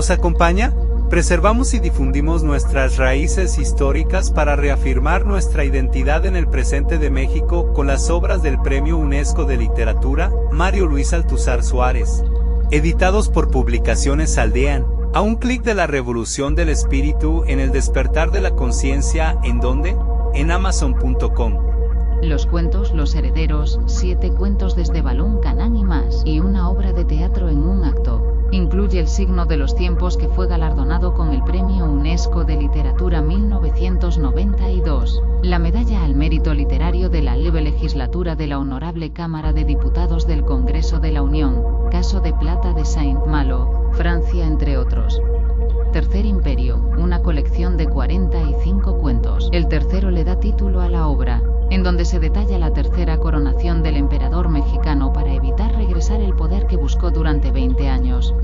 ¿Nos acompaña? Preservamos y difundimos nuestras raíces históricas para reafirmar nuestra identidad en el presente de México con las obras del Premio UNESCO de Literatura, Mario Luis Althusar Suárez. Editados por Publicaciones Aldean. A un clic de la revolución del espíritu en el despertar de la conciencia, ¿en dónde? En Amazon.com. Los cuentos Los Herederos, 7 cuentos desde Balón Canán y más, y una obra de teatro en un acto. Incluye El signo de los tiempos, que fue galardonado con el Premio UNESCO de Literatura 1992, la Medalla al Mérito Literario de la Libre Legislatura de la Honorable Cámara de Diputados del Congreso de la Unión, Caso de Plata de Saint-Malo, Francia, entre otros. Tercer Imperio, una colección de 45 cuentos. El tercero le da título a la obra, en donde se detalla la tercera coronación del emperador mexicano para evitar regresar el poder que buscó durante 20 años.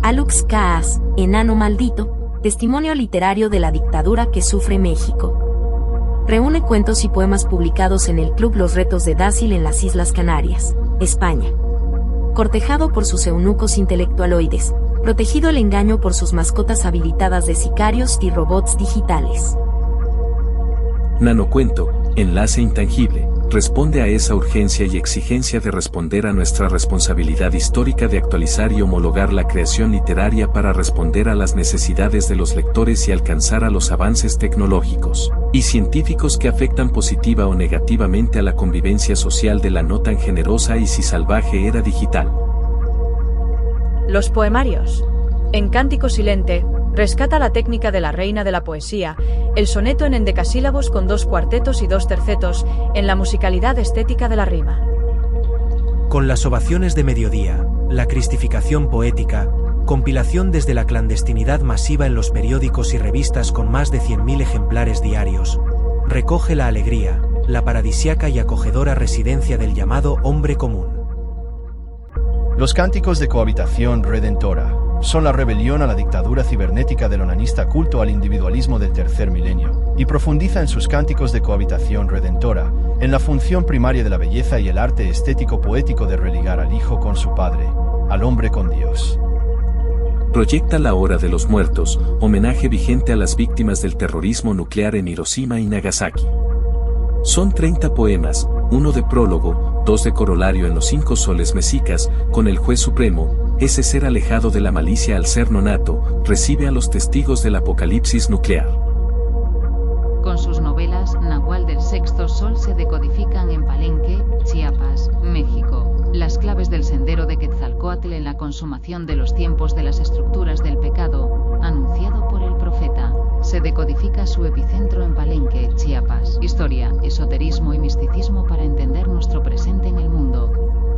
Alux Caas, Enano Maldito, testimonio literario de la dictadura que sufre México. Reúne cuentos y poemas publicados en el Club Los Retos de Dácil en las Islas Canarias, España. Cortejado por sus eunucos intelectualoides, protegido el engaño por sus mascotas habilitadas de sicarios y robots digitales. Nanocuento, enlace intangible, responde a esa urgencia y exigencia de responder a nuestra responsabilidad histórica de actualizar y homologar la creación literaria para responder a las necesidades de los lectores y alcanzar a los avances tecnológicos y científicos que afectan positiva o negativamente a la convivencia social de la no tan generosa y si salvaje era digital. Los poemarios. En Cántico Silente, rescata la técnica de la reina de la poesía, el soneto en endecasílabos con 2 cuartetos y 2 tercetos, en la musicalidad estética de la rima. Con las ovaciones de mediodía, la cristificación poética, compilación desde la clandestinidad masiva en los periódicos y revistas con más de 100.000 ejemplares diarios, recoge la alegría, la paradisiaca y acogedora residencia del llamado hombre común. Los cánticos de cohabitación redentora son la rebelión a la dictadura cibernética del onanista culto al individualismo del tercer milenio, y profundiza en sus cánticos de cohabitación redentora, en la función primaria de la belleza y el arte estético poético de religar al Hijo con su Padre, al hombre con Dios. Proyecta La Hora de los Muertos, homenaje vigente a las víctimas del terrorismo nuclear en Hiroshima y Nagasaki. Son 30 poemas, 1 de prólogo, 2 de corolario en los 5 soles mexicas, con el juez supremo. Ese ser alejado de la malicia al ser nonato, recibe a los testigos del apocalipsis nuclear. Con sus novelas, Nahual del Sexto Sol se decodifican en Palenque, Chiapas, México. Las claves del sendero de Quetzalcóatl en la consumación de los tiempos de las estructuras del pecado, anunciado por el profeta. Se decodifica su epicentro en Palenque, Chiapas. Historia, esoterismo y misticismo para entender nuestro presente en el mundo.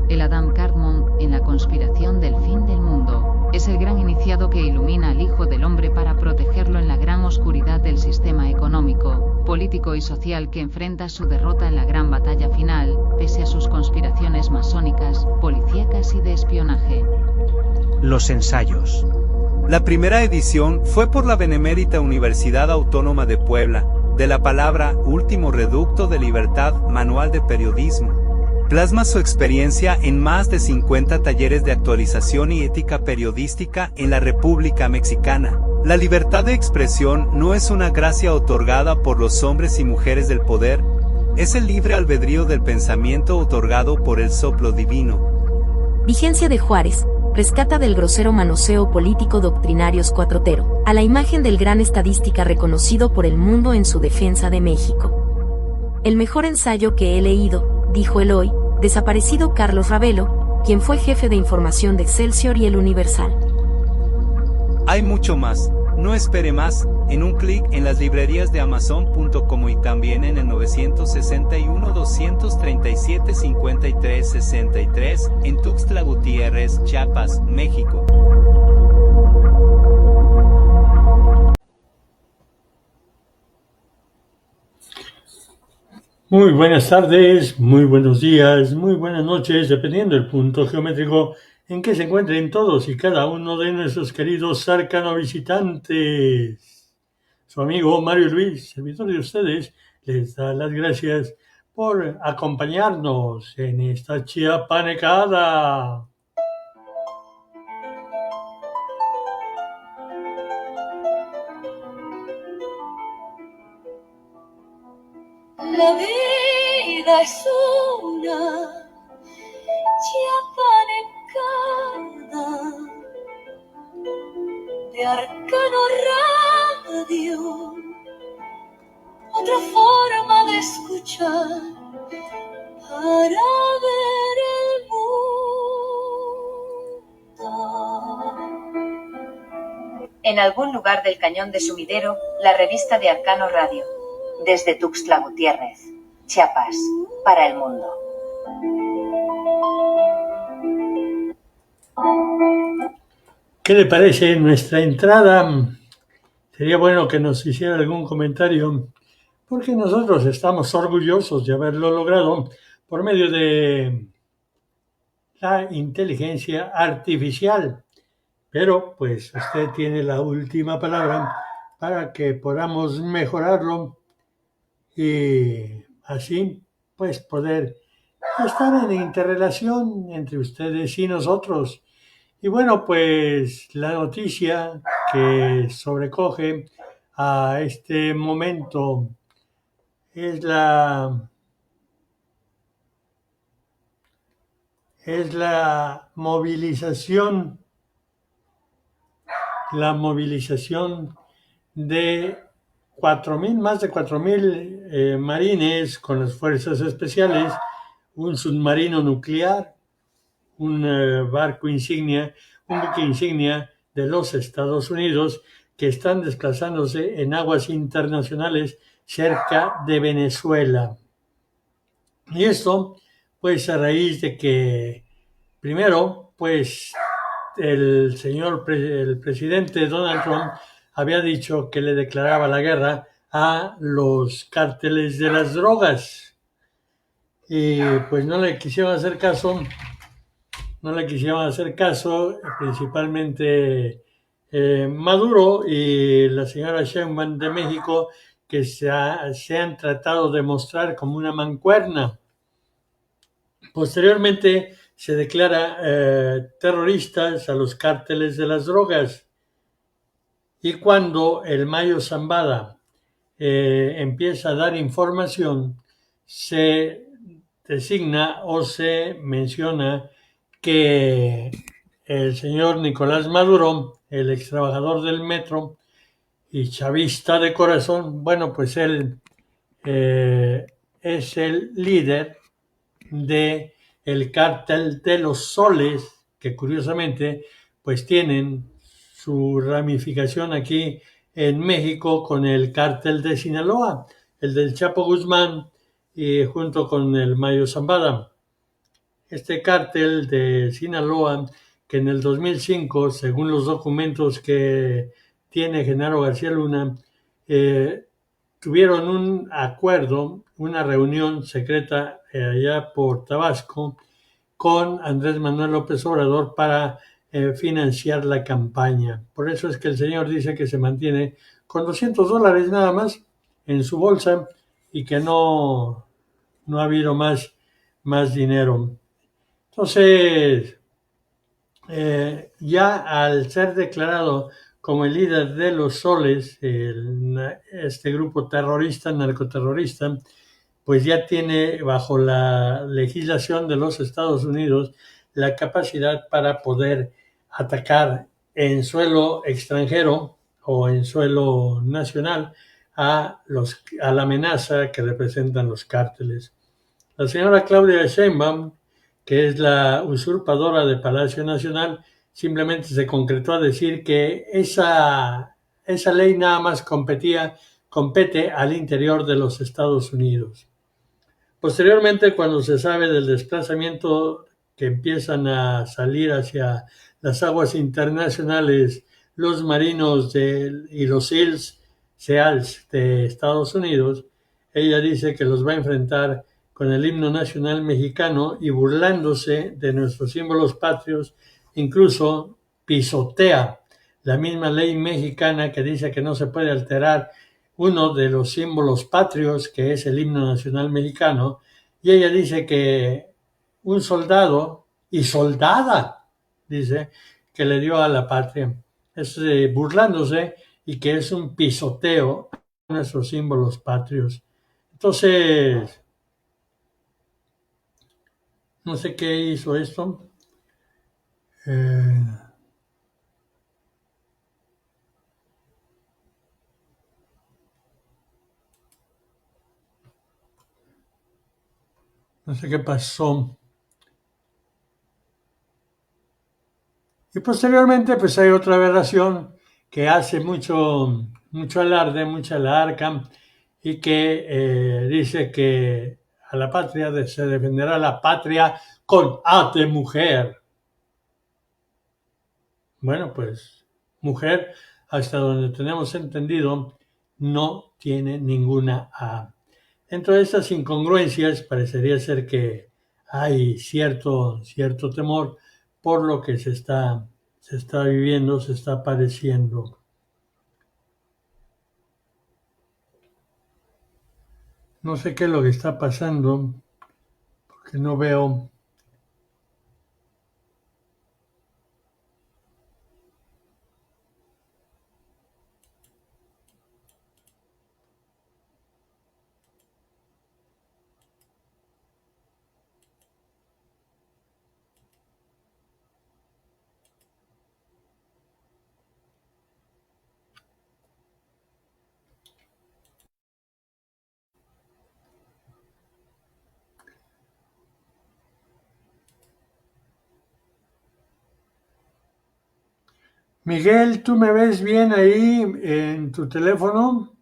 El Adam Cartman, en la conspiración del fin del mundo, es el gran iniciado que ilumina al Hijo del Hombre para protegerlo en la gran oscuridad del sistema económico, político y social que enfrenta su derrota en la gran batalla final, pese a sus conspiraciones masónicas, policíacas y de espionaje. Los ensayos. La primera edición fue por la Benemérita Universidad Autónoma de Puebla, de la palabra Último Reducto de Libertad, Manual de Periodismo. Plasma su experiencia en más de 50 talleres de actualización y ética periodística en la República Mexicana. La libertad de expresión no es una gracia otorgada por los hombres y mujeres del poder, es el libre albedrío del pensamiento otorgado por el soplo divino. Vigencia de Juárez, rescata del grosero manoseo político doctrinarios cuatrotero, a la imagen del gran estadística reconocido por el mundo en su defensa de México. El mejor ensayo que he leído, dijo el hoy desaparecido Carlos Ravelo, quien fue jefe de información de Excelsior y El Universal. Hay mucho más, no espere más, en un clic en las librerías de Amazon.com y también en el 961-237-5363 en Tuxtla Gutiérrez, Chiapas, México. Muy buenas tardes, muy buenos días, muy buenas noches, dependiendo del punto geométrico en que se encuentren todos y cada uno de nuestros queridos cercanos visitantes. Su amigo Mario Luis, servidor de ustedes, les da las gracias por acompañarnos en esta chiapanecada. La vida es una chapanecada de Arcano Radio, otra forma de escuchar para ver el mundo. En algún lugar del cañón de Sumidero, la revista de Arcano Radio. Desde Tuxtla Gutiérrez, Chiapas, para el mundo. ¿Qué le parece nuestra entrada? Sería bueno que nos hiciera algún comentario, porque nosotros estamos orgullosos de haberlo logrado por medio de la inteligencia artificial. Pero pues usted tiene la última palabra para que podamos mejorarlo y así pues poder estar en interrelación entre ustedes y nosotros. Y bueno, pues la noticia que sobrecoge a este momento es la movilización de más de 4,000 marines con las fuerzas especiales, un submarino nuclear, un buque insignia de los Estados Unidos que están desplazándose en aguas internacionales cerca de Venezuela. Y esto, pues a raíz de que, primero, pues el presidente Donald Trump había dicho que le declaraba la guerra a los cárteles de las drogas. Y pues no le quisieron hacer caso, principalmente Maduro y la señora Sheinbaum de México, que se han tratado de mostrar como una mancuerna. Posteriormente se declara terroristas a los cárteles de las drogas. Y cuando el Mayo Zambada empieza a dar información, se designa o se menciona que el señor Nicolás Maduro, el ex trabajador del metro y chavista de corazón, bueno, pues él es el líder de el cártel de los soles, que curiosamente pues tienen su ramificación aquí en México con el cártel de Sinaloa, el del Chapo Guzmán, y junto con el Mayo Zambada. Este cártel de Sinaloa, que en el 2005, según los documentos que tiene Genaro García Luna, tuvieron un acuerdo, una reunión secreta allá por Tabasco con Andrés Manuel López Obrador para financiar la campaña. Por eso es que el señor dice que se mantiene con $200 nada más en su bolsa y que no ha habido más dinero. Entonces, ya al ser declarado como el líder de los soles, este grupo terrorista, narcoterrorista, pues ya tiene bajo la legislación de los Estados Unidos la capacidad para poder atacar en suelo extranjero o en suelo nacional a la amenaza que representan los cárteles. La señora Claudia Sheinbaum, que es la usurpadora de Palacio Nacional, simplemente se concretó a decir que esa ley nada más compete al interior de los Estados Unidos. Posteriormente, cuando se sabe del desplazamiento que empiezan a salir hacia las aguas internacionales los marinos y los SEALs de Estados Unidos, ella dice que los va a enfrentar con el himno nacional mexicano y burlándose de nuestros símbolos patrios, incluso pisotea la misma ley mexicana que dice que no se puede alterar uno de los símbolos patrios, que es el himno nacional mexicano, y ella dice que un soldado y soldada, dice, que le dio a la patria, es burlándose y que es un pisoteo a nuestros símbolos patrios. Entonces, no sé qué hizo esto. No sé qué pasó. Y posteriormente, pues hay otra aberración que hace mucho alarde, mucha alarca, y que dice que a la patria se defenderá la patria con A de mujer. Bueno, pues mujer, hasta donde tenemos entendido, no tiene ninguna A. Dentro de estas incongruencias parecería ser que hay cierto temor por lo que se está viviendo, se está padeciendo. No sé qué es lo que está pasando, porque no veo. Miguel, ¿tú me ves bien ahí en tu teléfono?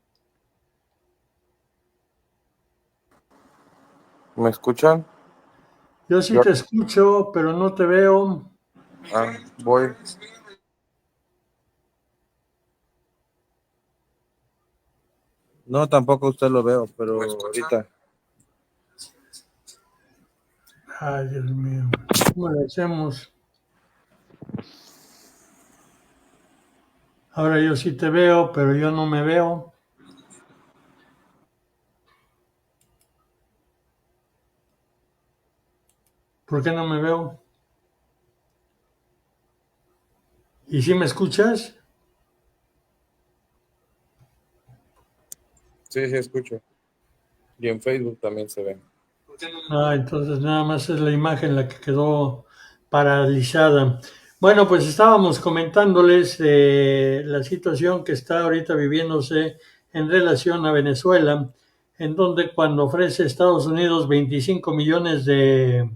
¿Me escuchan? Yo sí te escucho, pero no te veo. Voy. No, tampoco usted lo veo, pero ahorita. Ay, Dios mío. ¿Cómo le hacemos? Ahora yo sí te veo, pero yo no me veo. ¿Por qué no me veo? ¿Y si me escuchas? Sí, escucho. Y en Facebook también se ve. Entonces nada más es la imagen la que quedó paralizada. Bueno, pues estábamos comentándoles la situación que está ahorita viviéndose en relación a Venezuela, en donde cuando ofrece Estados Unidos 25 millones de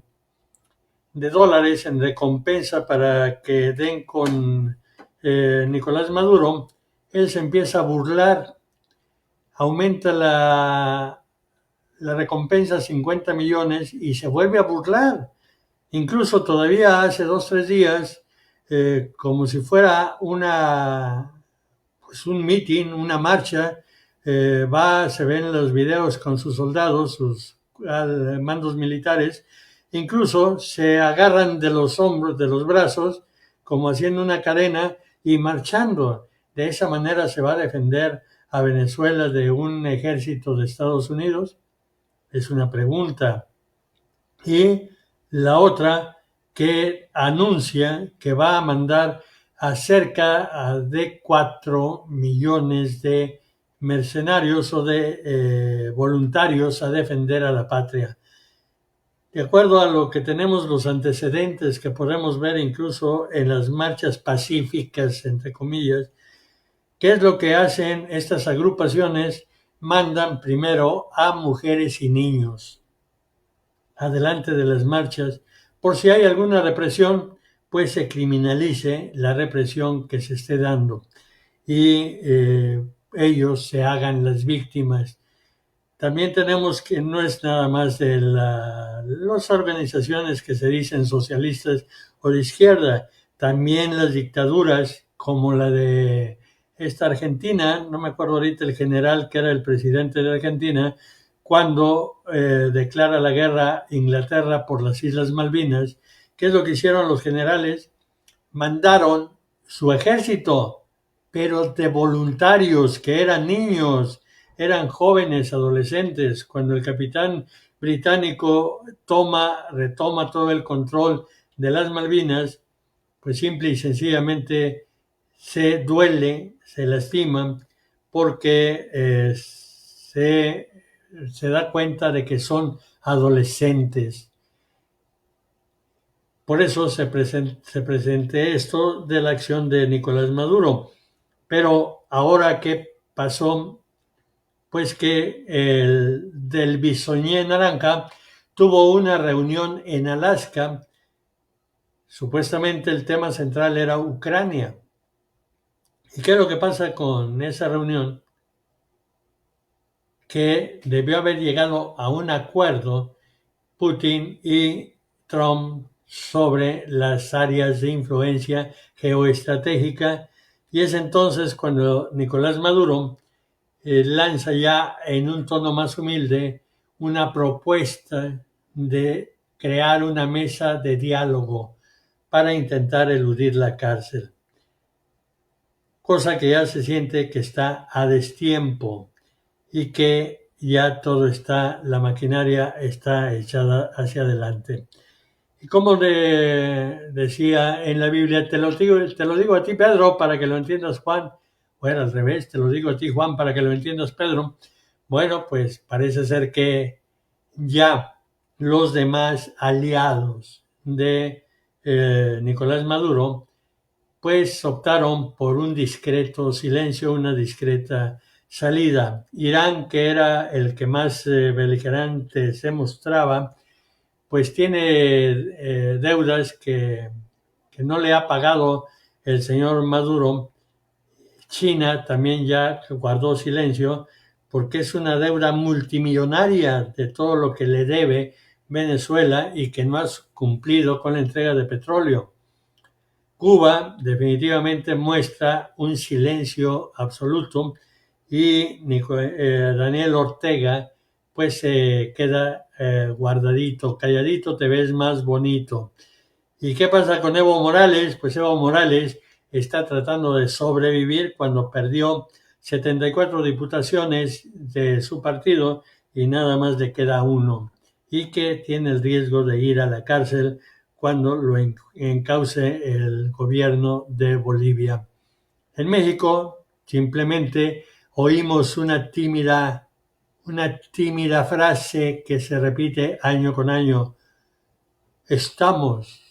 dólares en recompensa para que den con Nicolás Maduro, él se empieza a burlar, aumenta la recompensa a 50 millones y se vuelve a burlar. Incluso todavía hace 2 o 3 días, como si fuera un meeting, una marcha, se ven los videos con sus soldados, sus mandos militares, incluso se agarran de los hombros, de los brazos, como haciendo una cadena y marchando. De esa manera se va a defender a Venezuela de un ejército de Estados Unidos. Es una pregunta. Y la otra que anuncia que va a mandar a cerca de 4 millones de mercenarios o de voluntarios a defender a la patria. De acuerdo a lo que tenemos los antecedentes que podemos ver incluso en las marchas pacíficas, entre comillas, ¿qué es lo que hacen estas agrupaciones? Mandan primero a mujeres y niños adelante de las marchas, por si hay alguna represión, pues se criminalice la represión que se esté dando y ellos se hagan las víctimas. También tenemos que no es nada más de las organizaciones que se dicen socialistas o de izquierda, también las dictaduras como la de esta Argentina, no me acuerdo ahorita el general que era el presidente de Argentina, cuando declara la guerra a Inglaterra por las Islas Malvinas. ¿Qué es lo que hicieron los generales? Mandaron su ejército, pero de voluntarios que eran niños, eran jóvenes, adolescentes. Cuando el capitán británico retoma todo el control de las Malvinas, pues simple y sencillamente se duele, se lastiman, porque se se da cuenta de que son adolescentes. Por eso se presente esto de la acción de Nicolás Maduro. Pero ahora, ¿qué pasó? Pues que el del bisoñé naranja tuvo una reunión en Alaska. Supuestamente el tema central era Ucrania. ¿Y qué es lo que pasa con esa reunión? Que debió haber llegado a un acuerdo Putin y Trump sobre las áreas de influencia geoestratégica, y es entonces cuando Nicolás Maduro lanza ya en un tono más humilde una propuesta de crear una mesa de diálogo para intentar eludir la cárcel, cosa que ya se siente que está a destiempo y que ya todo está, la maquinaria está echada hacia adelante. Y como decía en la Biblia, te lo digo a ti, Pedro, para que lo entiendas, Juan. Bueno, al revés, te lo digo a ti, Juan, para que lo entiendas, Pedro. Bueno, pues parece ser que ya los demás aliados de Nicolás Maduro, pues optaron por un discreto silencio, una discreta salida. Irán, que era el que más beligerante se mostraba, pues tiene deudas que no le ha pagado el señor Maduro. China también ya guardó silencio porque es una deuda multimillonaria de todo lo que le debe Venezuela y que no ha cumplido con la entrega de petróleo. Cuba definitivamente muestra un silencio absoluto y Daniel Ortega pues queda guardadito, calladito, te ves más bonito. ¿Y qué pasa con Evo Morales? Pues Evo Morales está tratando de sobrevivir cuando perdió 74 diputaciones de su partido y nada más le queda uno, y que tiene el riesgo de ir a la cárcel cuando lo encauce el gobierno de Bolivia. En México simplemente oímos una tímida frase que se repite año con año: estamos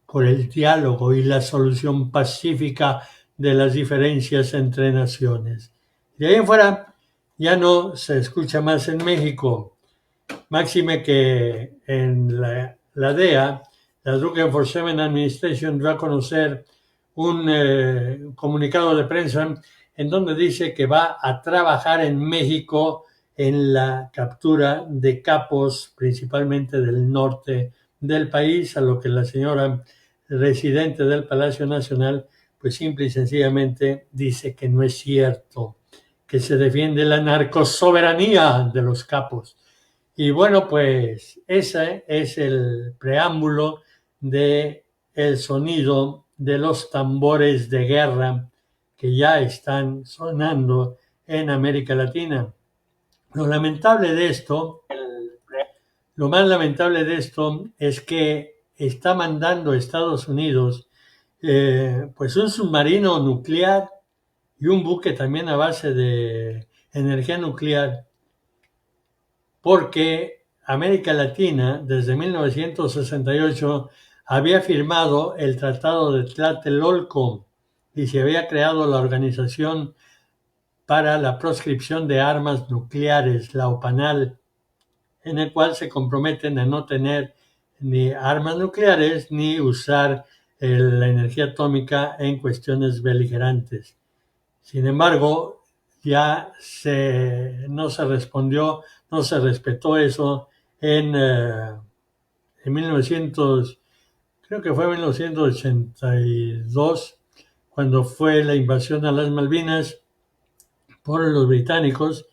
por el diálogo y la solución pacífica de las diferencias entre naciones. De ahí en fuera ya no se escucha más en México. Máxime que en la DEA, la Drug Enforcement Administration, dio a conocer un comunicado de prensa en donde dice que va a trabajar en México en la captura de capos, principalmente del norte del país, a lo que la señora residente del Palacio Nacional, pues simple y sencillamente dice que no es cierto, que se defiende la narcosoberanía de los capos. Y bueno, pues ese es el preámbulo de el sonido de los tambores de guerra que ya están sonando en América Latina. Lo más lamentable de esto es que está mandando Estados Unidos pues un submarino nuclear y un buque también a base de energía nuclear, porque América Latina desde 1968 había firmado el Tratado de Tlatelolco y se había creado la Organización para la Proscripción de Armas Nucleares, la OPANAL, en el cual se comprometen a no tener ni armas nucleares ni usar la energía atómica en cuestiones beligerantes. Sin embargo, ya no se respondió, no se respetó eso en 1982, cuando fue la invasión a las Malvinas por los británicos,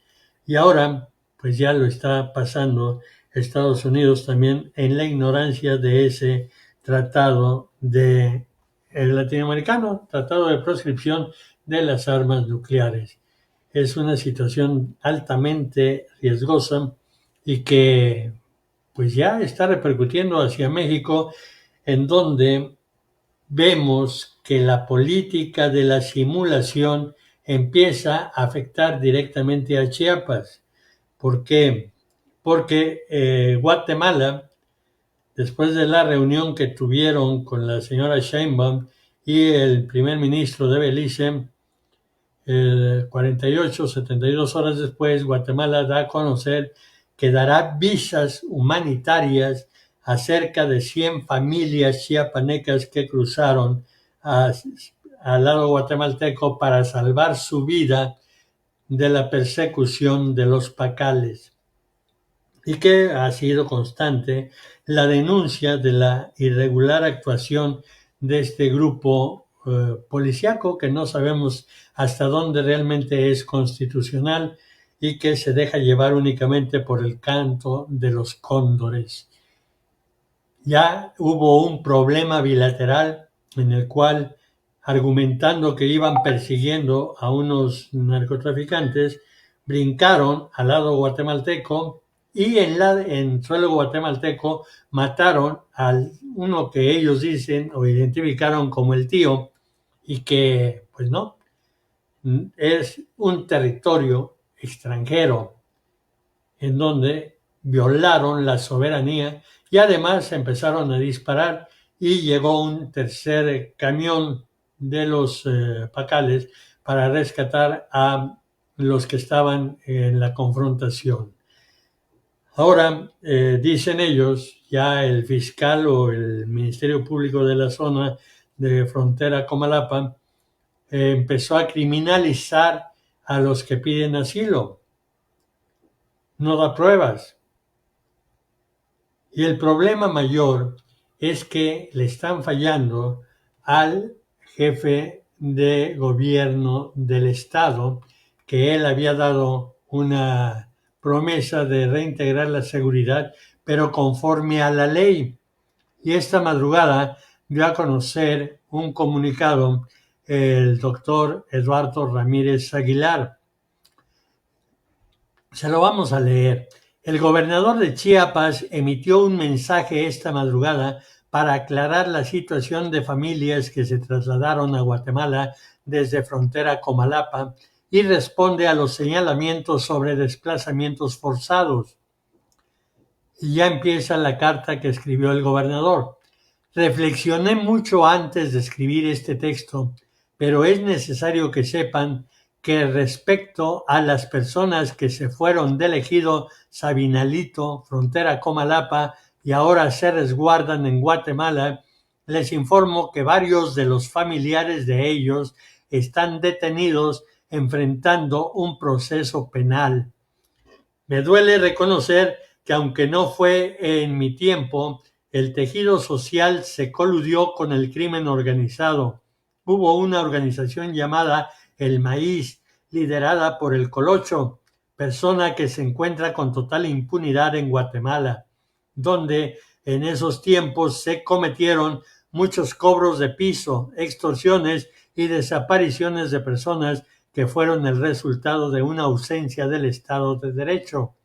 y ahora pues ya lo está pasando Estados Unidos también en la ignorancia de ese tratado latinoamericano, tratado de proscripción de las armas nucleares. Es una situación altamente riesgosa y que pues ya está repercutiendo hacia México, en donde vemos que la política de la simulación empieza a afectar directamente a Chiapas. ¿Por qué? porque Guatemala, después de la reunión que tuvieron con la señora Sheinbaum y el primer ministro de Belice, 48, 72 horas después, Guatemala da a conocer que dará visas humanitarias a cerca de 100 familias chiapanecas que cruzaron al lado guatemalteco para salvar su vida de la persecución de los pacales, y que ha sido constante la denuncia de la irregular actuación de este grupo policíaco, que no sabemos hasta dónde realmente es constitucional y que se deja llevar únicamente por el canto de los cóndores. Ya hubo un problema bilateral en el cual, argumentando que iban persiguiendo a unos narcotraficantes, brincaron al lado guatemalteco y en suelo guatemalteco mataron a uno que ellos dicen o identificaron como el tío, y que, pues no, es un territorio extranjero en donde violaron la soberanía, y además empezaron a disparar y llegó un tercer camión de los pacales para rescatar a los que estaban en la confrontación. Ahora, dicen ellos, ya el fiscal o el Ministerio Público de la zona de frontera Comalapa empezó a criminalizar a los que piden asilo. No da pruebas. Y el problema mayor es que le están fallando al jefe de gobierno del estado, que él había dado una promesa de reintegrar la seguridad, pero conforme a la ley. Y esta madrugada dio a conocer un comunicado el doctor Eduardo Ramírez Aguilar. Se lo vamos a leer. El gobernador de Chiapas emitió un mensaje esta madrugada para aclarar la situación de familias que se trasladaron a Guatemala desde frontera Comalapa y responde a los señalamientos sobre desplazamientos forzados. Y ya empieza la carta que escribió el gobernador. Reflexioné mucho antes de escribir este texto, pero es necesario que sepan que respecto a las personas que se fueron del ejido Sabinalito, frontera Comalapa, y ahora se resguardan en Guatemala, les informo que varios de los familiares de ellos están detenidos enfrentando un proceso penal. Me duele reconocer que aunque no fue en mi tiempo, el tejido social se coludió con el crimen organizado. Hubo una organización llamada El Maíz, liderada por el Colocho, persona que se encuentra con total impunidad en Guatemala, donde en esos tiempos se cometieron muchos cobros de piso, extorsiones y desapariciones de personas que fueron el resultado de una ausencia del Estado de Derecho.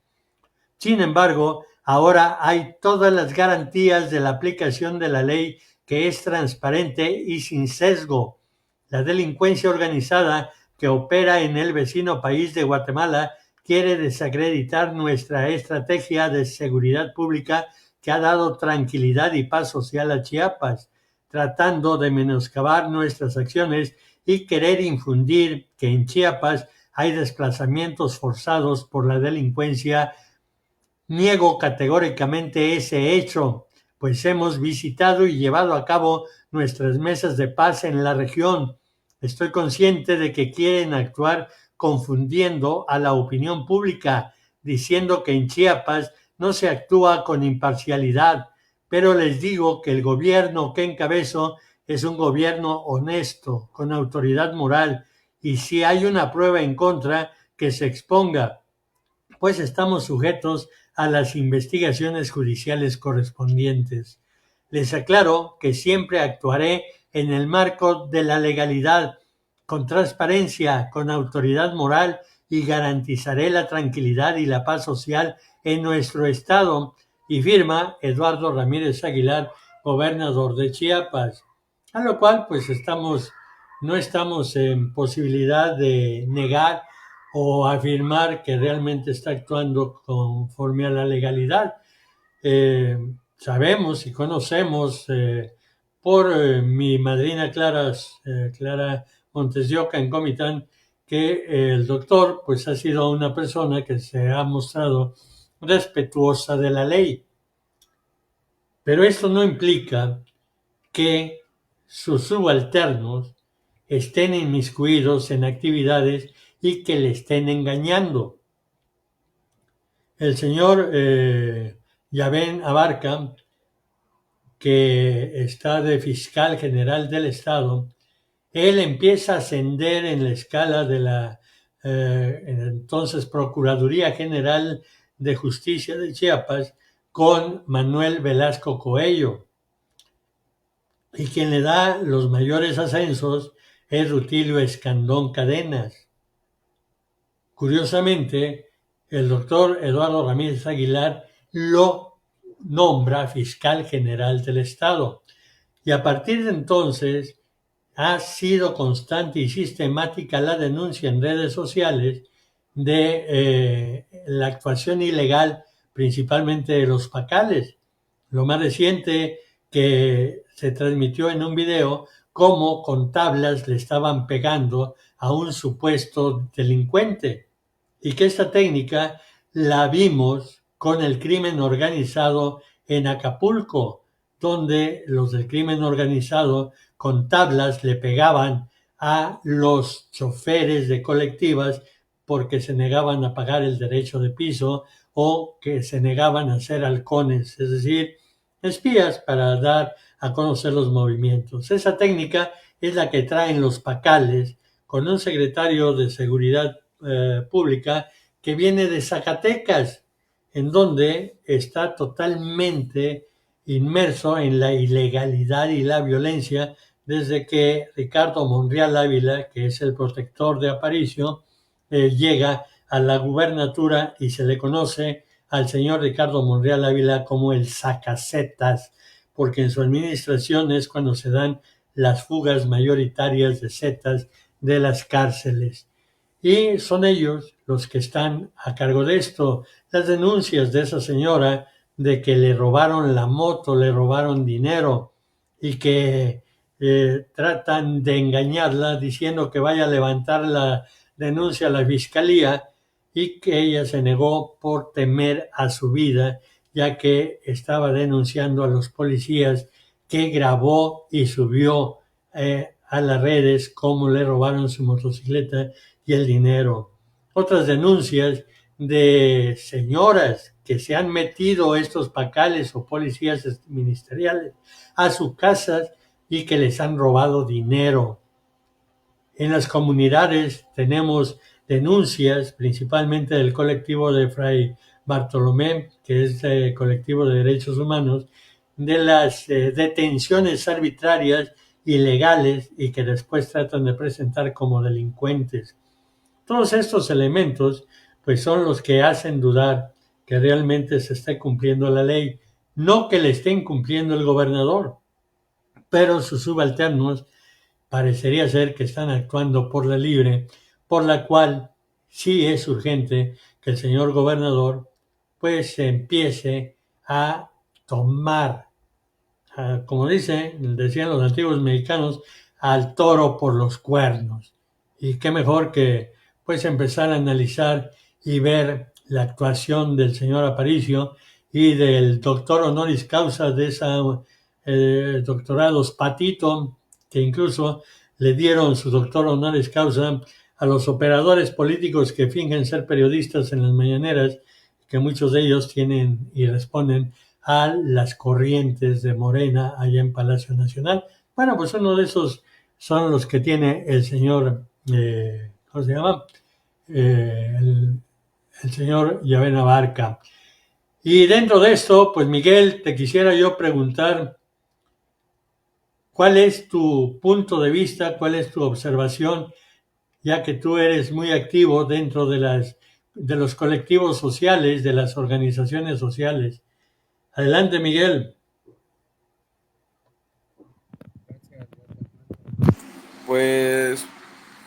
Sin embargo, ahora hay todas las garantías de la aplicación de la ley, que es transparente y sin sesgo. La delincuencia organizada que opera en el vecino país de Guatemala quiere desacreditar nuestra estrategia de seguridad pública que ha dado tranquilidad y paz social a Chiapas, tratando de menoscabar nuestras acciones y querer infundir que en Chiapas hay desplazamientos forzados por la delincuencia. Niego categóricamente ese hecho, pues hemos visitado y llevado a cabo nuestras mesas de paz en la región. Estoy consciente de que quieren actuar confundiendo a la opinión pública, diciendo que en Chiapas no se actúa con imparcialidad, pero les digo que el gobierno que encabezo es un gobierno honesto, con autoridad moral, y si hay una prueba en contra, que se exponga, pues estamos sujetos a las investigaciones judiciales correspondientes. Les aclaro que siempre actuaré en el marco de la legalidad, con transparencia, con autoridad moral, y garantizaré la tranquilidad y la paz social en nuestro estado. Y firma Eduardo Ramírez Aguilar, gobernador de Chiapas. A lo cual pues no estamos en posibilidad de negar o afirmar que realmente está actuando conforme a la legalidad. Sabemos y conocemos por mi madrina Clara Montes de Oca en Comitán que el doctor pues ha sido una persona que se ha mostrado respetuosa de la ley. Pero esto no implica que sus subalternos estén inmiscuidos en actividades y que le estén engañando. El señor Yavén Abarca, que está de fiscal general del Estado, él empieza a ascender en la escala de la entonces Procuraduría General de Justicia de Chiapas con Manuel Velasco Coello. Y quien le da los mayores ascensos es Rutilio Escandón Cadenas. Curiosamente, el doctor Eduardo Ramírez Aguilar lo nombra fiscal general del Estado. Y a partir de entonces ha sido constante y sistemática la denuncia en redes sociales de la actuación ilegal, principalmente de los pacales. Lo más reciente que se transmitió en un video, cómo con tablas le estaban pegando a un supuesto delincuente. Y que esta técnica la vimos con el crimen organizado en Acapulco, donde los del crimen organizado con tablas le pegaban a los choferes de colectivas porque se negaban a pagar el derecho de piso o que se negaban a ser halcones, es decir, espías para dar a conocer los movimientos. Esa técnica es la que traen los pacales con un secretario de Seguridad Pública que viene de Zacatecas, en donde está totalmente inmerso en la ilegalidad y la violencia desde que Ricardo Monreal Ávila, que es el protector de Aparicio, llega a la gubernatura y se le conoce al señor Ricardo Monreal Ávila como el sacasetas, porque en su administración es cuando se dan las fugas mayoritarias de setas de las cárceles. Y son ellos los que están a cargo de esto. Las denuncias de esa señora de que le robaron la moto, le robaron dinero y que tratan de engañarla diciendo que vaya a levantar la denuncia a la fiscalía y que ella se negó por temer a su vida, ya que estaba denunciando a los policías que grabó y subió a las redes cómo le robaron su motocicleta y el dinero. Otras denuncias de señoras que se han metido estos pacales o policías ministeriales a sus casas y que les han robado dinero. En las comunidades tenemos denuncias, principalmente del colectivo de Fray Bartolomé, que es el colectivo de derechos humanos, de las detenciones arbitrarias, ilegales y que después tratan de presentar como delincuentes. Todos estos elementos pues son los que hacen dudar que realmente se esté cumpliendo la ley, no que le esté incumpliendo el gobernador, pero sus subalternos parecería ser que están actuando por la libre, por la cual sí es urgente que el señor gobernador pues empiece a tomar, como decían los antiguos mexicanos, al toro por los cuernos. Y qué mejor que pues empezar a analizar y ver la actuación del señor Aparicio y del doctor honoris causa de esa doctorados Patito, que incluso le dieron su doctor honoris causa a los operadores políticos que fingen ser periodistas en las mañaneras, que muchos de ellos tienen y responden a las corrientes de Morena allá en Palacio Nacional. Bueno, pues uno de esos son los que tiene el señor, ¿cómo se llama? El señor Yavén Abarca. Y dentro de esto, pues Miguel, te quisiera yo preguntar, ¿cuál es tu punto de vista, cuál es tu observación, ya que tú eres muy activo dentro de los colectivos sociales, de las organizaciones sociales? Adelante, Miguel. Pues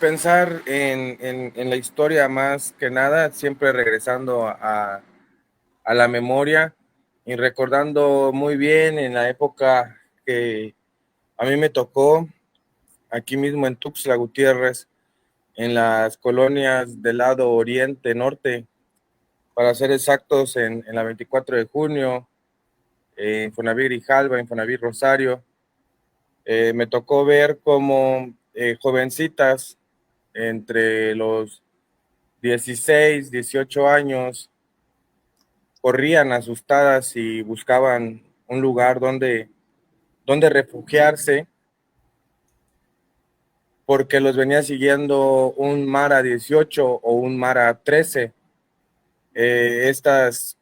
pensar en la historia más que nada, siempre regresando a la memoria y recordando muy bien en la época que a mí me tocó, aquí mismo en Tuxtla Gutiérrez, en las colonias del lado oriente, norte, para ser exactos, en la 24 de junio, en Infonavit Grijalva, Infonavit Rosario. Me tocó ver cómo jovencitas entre los 16, 18 años corrían asustadas y buscaban un lugar donde refugiarse, porque los venía siguiendo un Mara 18 o un Mara 13. Estas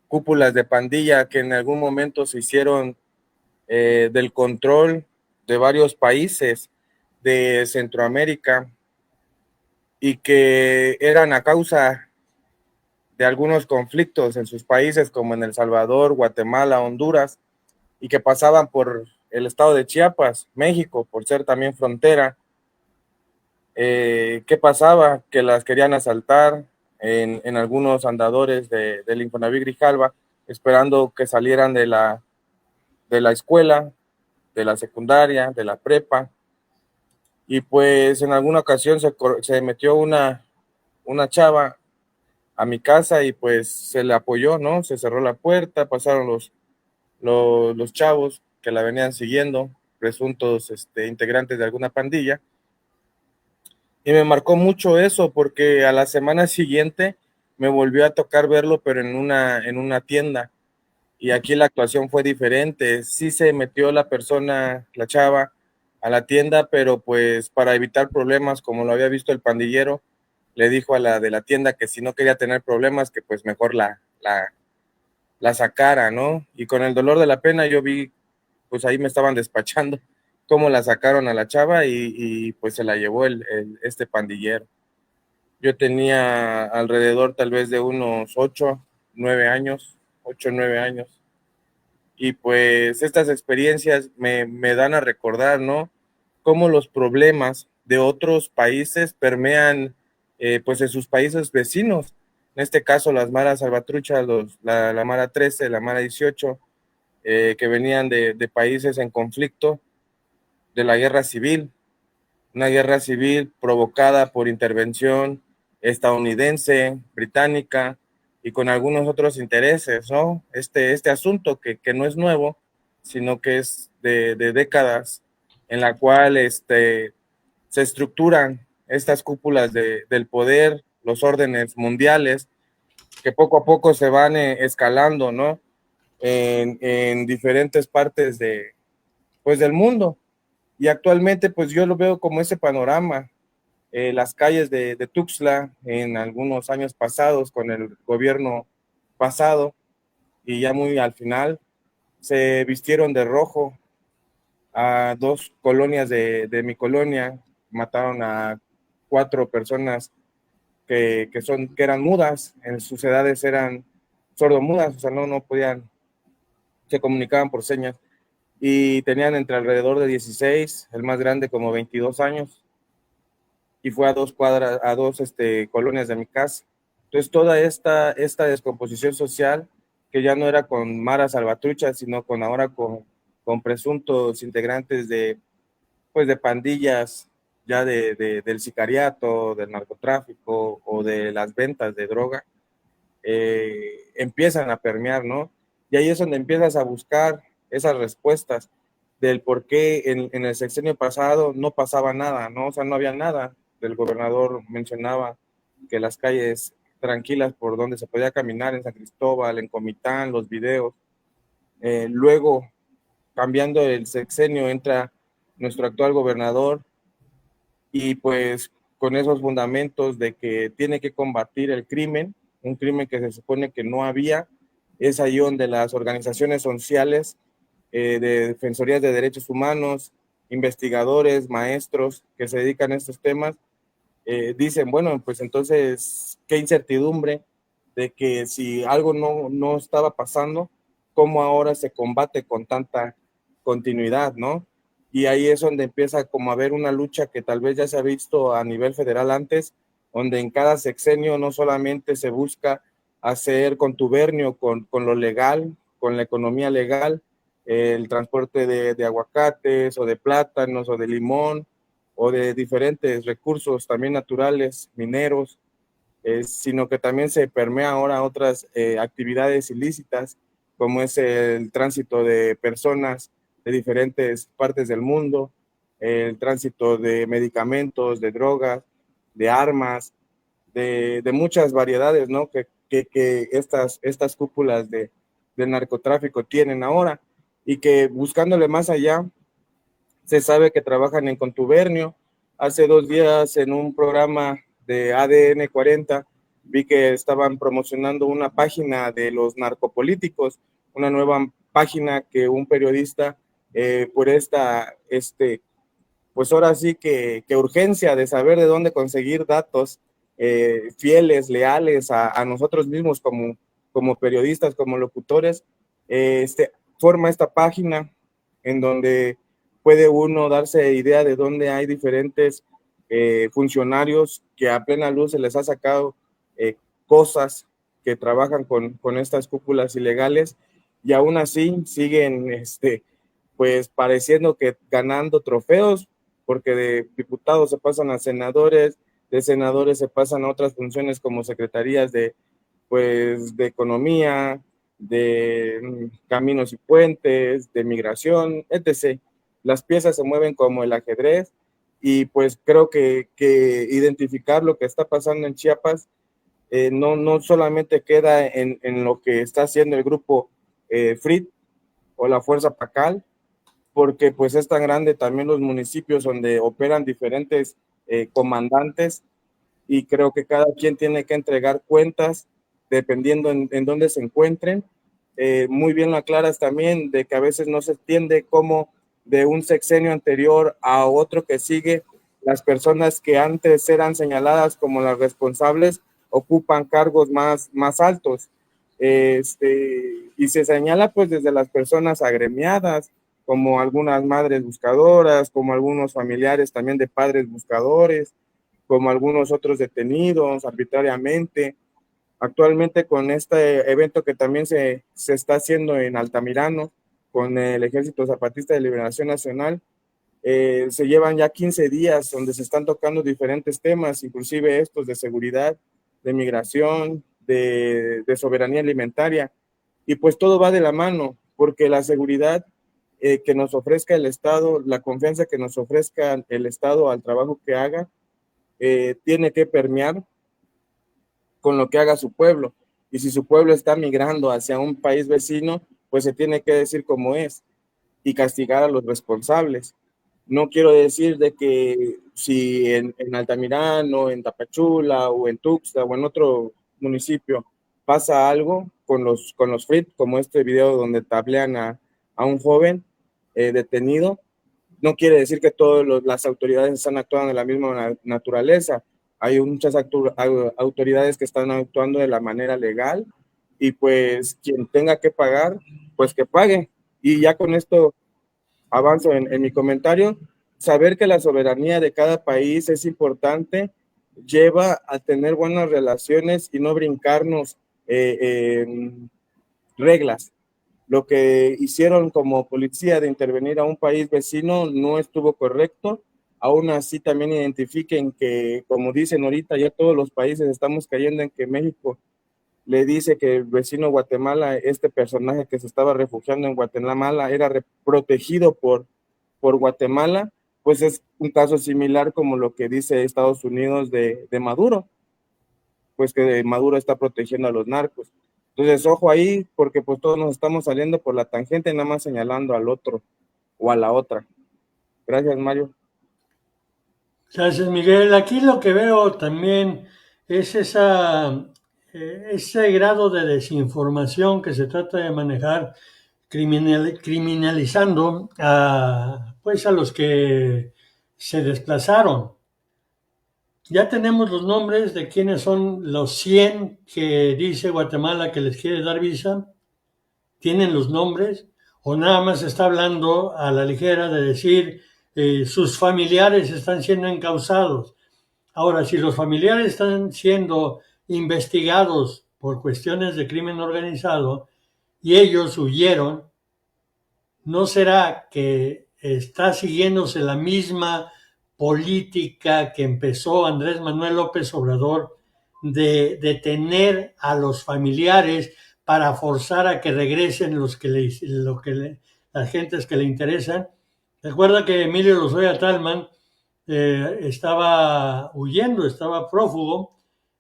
cúpulas de pandilla que en algún momento se hicieron del control de varios países de Centroamérica y que eran a causa de algunos conflictos en sus países, como en El Salvador, Guatemala, Honduras, y que pasaban por el estado de Chiapas, México, por ser también frontera. ¿Qué pasaba? Que las querían asaltar en algunos andadores del Infonavit Grijalva, esperando que salieran de la escuela, de la secundaria, de la prepa, y pues en alguna ocasión se metió una chava a mi casa y pues se le apoyó, ¿no? Se cerró la puerta, pasaron los chavos que la venían siguiendo, presuntos integrantes de alguna pandilla, y me marcó mucho eso porque a la semana siguiente me volvió a tocar verlo, pero en una tienda, y aquí la actuación fue diferente. Sí se metió la persona, la chava, a la tienda, pero pues para evitar problemas, como lo había visto el pandillero, le dijo a la de la tienda que si no quería tener problemas, que pues mejor la sacara, ¿no? Y con el dolor de la pena yo vi, pues ahí me estaban despachando, cómo la sacaron a la chava y pues se la llevó este pandillero. Yo tenía alrededor tal vez de unos 8, 9 años, y pues estas experiencias me dan a recordar, ¿no? Cómo los problemas de otros países permean pues en sus países vecinos. En este caso las maras salvatruchas, la Mara 13, la Mara 18, que venían de países en conflicto, de la guerra civil, una guerra civil provocada por intervención estadounidense, británica y con algunos otros intereses, ¿no? Este asunto que no es nuevo, sino que es de décadas, en la cual se estructuran estas cúpulas del poder, los órdenes mundiales, que poco a poco se van escalando, ¿no? En diferentes partes pues del mundo. Y actualmente pues yo lo veo como ese panorama. Las calles de Tuxtla en algunos años pasados, con el gobierno pasado y ya muy al final, se vistieron de rojo. A 2 colonias de mi colonia mataron a 4 personas que eran mudas, en sus edades eran sordomudas, o sea, no podían, se comunicaban por señas, y tenían entre alrededor de 16, el más grande como 22 años, y fue a 2 cuadras, a 2 colonias de mi casa. Entonces toda esta descomposición social, que ya no era con maras salvatruchas, sino ahora con presuntos integrantes de pandillas, ya del sicariato, del narcotráfico o de las ventas de droga, empiezan a permear, ¿no? Y ahí es donde empiezas a buscar esas respuestas del por qué en el sexenio pasado no pasaba nada, ¿no? O sea, no había nada. El gobernador mencionaba que las calles tranquilas por donde se podía caminar en San Cristóbal, en Comitán, los videos. Luego, cambiando el sexenio, entra nuestro actual gobernador y pues con esos fundamentos de que tiene que combatir el crimen, un crimen que se supone que no había. Es ahí donde las organizaciones sociales de defensorías de derechos humanos, investigadores, maestros que se dedican a estos temas, dicen, bueno, pues entonces, qué incertidumbre de que si algo no estaba pasando, ¿cómo ahora se combate con tanta continuidad, no? y ahí es donde empieza como a haber una lucha que tal vez ya se ha visto a nivel federal antes, donde en cada sexenio no solamente se busca hacer contubernio con lo legal, con la economía legal, el transporte de aguacates o de plátanos o de limón o de diferentes recursos también naturales, mineros, sino que también se permea ahora otras actividades ilícitas, como es el tránsito de personas de diferentes partes del mundo, el tránsito de medicamentos, de drogas, de armas, de muchas variedades, ¿no? Que estas cúpulas del narcotráfico tienen ahora, y que buscándole más allá, se sabe que trabajan en contubernio. Hace 2 días en un programa de ADN 40 vi que estaban promocionando una página de los narcopolíticos, una nueva página que un periodista por esta, pues ahora sí que urgencia de saber de dónde conseguir datos fieles, leales a nosotros mismos como periodistas, como locutores, forma esta página en donde puede uno darse idea de dónde hay diferentes funcionarios que a plena luz se les ha sacado cosas, que trabajan con estas cúpulas ilegales, y aún así siguen pues pareciendo que ganando trofeos, porque de diputados se pasan a senadores, de senadores se pasan a otras funciones como secretarías de economía, de caminos y puentes, de migración, etc. Las piezas se mueven como el ajedrez, y pues creo que identificar lo que está pasando en Chiapas no solamente queda en lo que está haciendo el grupo FRIT o la Fuerza Pacal, porque pues es tan grande también los municipios donde operan diferentes comandantes, y creo que cada quien tiene que entregar cuentas dependiendo en dónde se encuentren. Muy bien lo aclaras también, de que a veces no se entiende cómo de un sexenio anterior a otro que sigue, las personas que antes eran señaladas como las responsables ocupan cargos más altos. Y se señala pues desde las personas agremiadas, como algunas madres buscadoras, como algunos familiares también de padres buscadores, como algunos otros detenidos arbitrariamente. Actualmente con este evento que también se está haciendo en Altamirano, con el Ejército Zapatista de Liberación Nacional, se llevan ya 15 días donde se están tocando diferentes temas, inclusive estos de seguridad, de migración, de soberanía alimentaria, y pues todo va de la mano, porque la seguridad que nos ofrezca el Estado, la confianza que nos ofrezca el Estado al trabajo que haga, tiene que permear con lo que haga su pueblo, y si su pueblo está migrando hacia un país vecino, pues se tiene que decir cómo es y castigar a los responsables. No quiero decir de que si en Altamirano, en Tapachula o en Tuxtla o en otro municipio pasa algo con los FRIT, como este video donde tablean a un joven detenido, no quiere decir que todas las autoridades están actuando de la misma naturaleza. Hay muchas autoridades que están actuando de la manera legal, y pues quien tenga que pagar, pues que pague. Y ya con esto avanzo en mi comentario. Saber que la soberanía de cada país es importante lleva a tener buenas relaciones y no brincarnos reglas. Lo que hicieron como policía de intervenir a un país vecino no estuvo correcto. Aún así también identifiquen que, como dicen ahorita, ya todos los países estamos cayendo en que México le dice que el vecino Guatemala, este personaje que se estaba refugiando en Guatemala, era protegido por Guatemala. Pues es un caso similar como lo que dice Estados Unidos de Maduro, pues que Maduro está protegiendo a los narcos. Entonces, ojo ahí, porque pues todos nos estamos saliendo por la tangente, nada más señalando al otro o a la otra. Gracias, Mario. Gracias, Miguel. Aquí lo que veo también es ese grado de desinformación que se trata de manejar, criminalizando a los que se desplazaron. Ya tenemos los nombres de quiénes son los 100 que dice Guatemala que les quiere dar visa. Tienen los nombres. o nada más está hablando a la ligera de decir sus familiares están siendo encausados. Ahora, si los familiares están siendo investigados por cuestiones de crimen organizado y ellos huyeron, ¿no será que está siguiéndose la misma política que empezó Andrés Manuel López Obrador de detener a los familiares para forzar a que regresen las gentes que le interesan? Recuerda que Emilio Lozoya Talman estaba huyendo, estaba prófugo,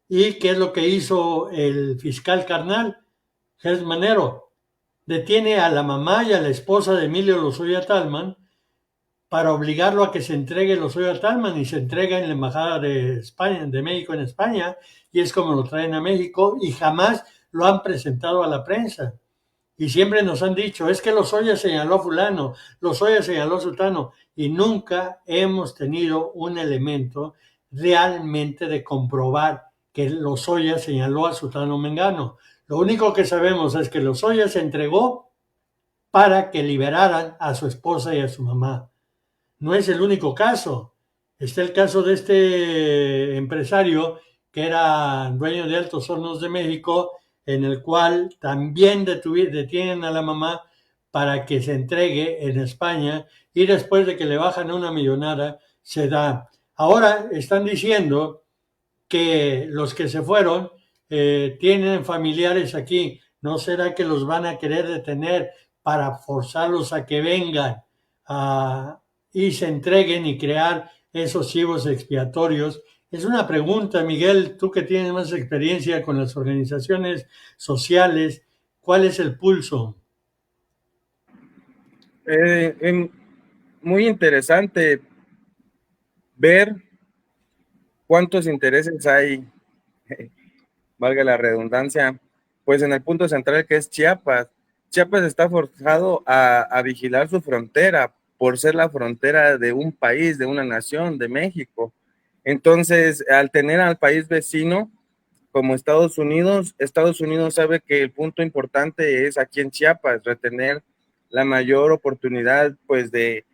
y ¿qué es lo que hizo el fiscal carnal, Gers Manero? Detiene a la mamá y a la esposa de Emilio Lozoya Talman para obligarlo a que se entregue Lozoya Talman, y se entrega en la embajada de España, de México en España, y es como lo traen a México, y jamás lo han presentado a la prensa. Y siempre nos han dicho, es que Lozoya señaló a fulano, Lozoya señaló a sultano, y nunca hemos tenido un elemento realmente de comprobar que Lozoya señaló a sultano mengano. Lo único que sabemos es que Lozoya se entregó para que liberaran a su esposa y a su mamá. No es el único caso. Está el caso de este empresario que era dueño de Altos Hornos de México, en el cual también detienen a la mamá para que se entregue en España, y después de que le bajan una millonada se da. Ahora están diciendo que los que se fueron tienen familiares aquí. ¿No será que los van a querer detener para forzarlos a que vengan y se entreguen y crear esos chivos expiatorios? Es una pregunta, Miguel, tú que tienes más experiencia con las organizaciones sociales, ¿cuál es el pulso? Muy interesante ver cuántos intereses hay, valga la redundancia, pues en el punto central que es Chiapas. Chiapas está forzado a vigilar su frontera por ser la frontera de un país, de una nación, de México. Entonces, al tener al país vecino como Estados Unidos sabe que el punto importante es aquí en Chiapas, retener la mayor oportunidad pues de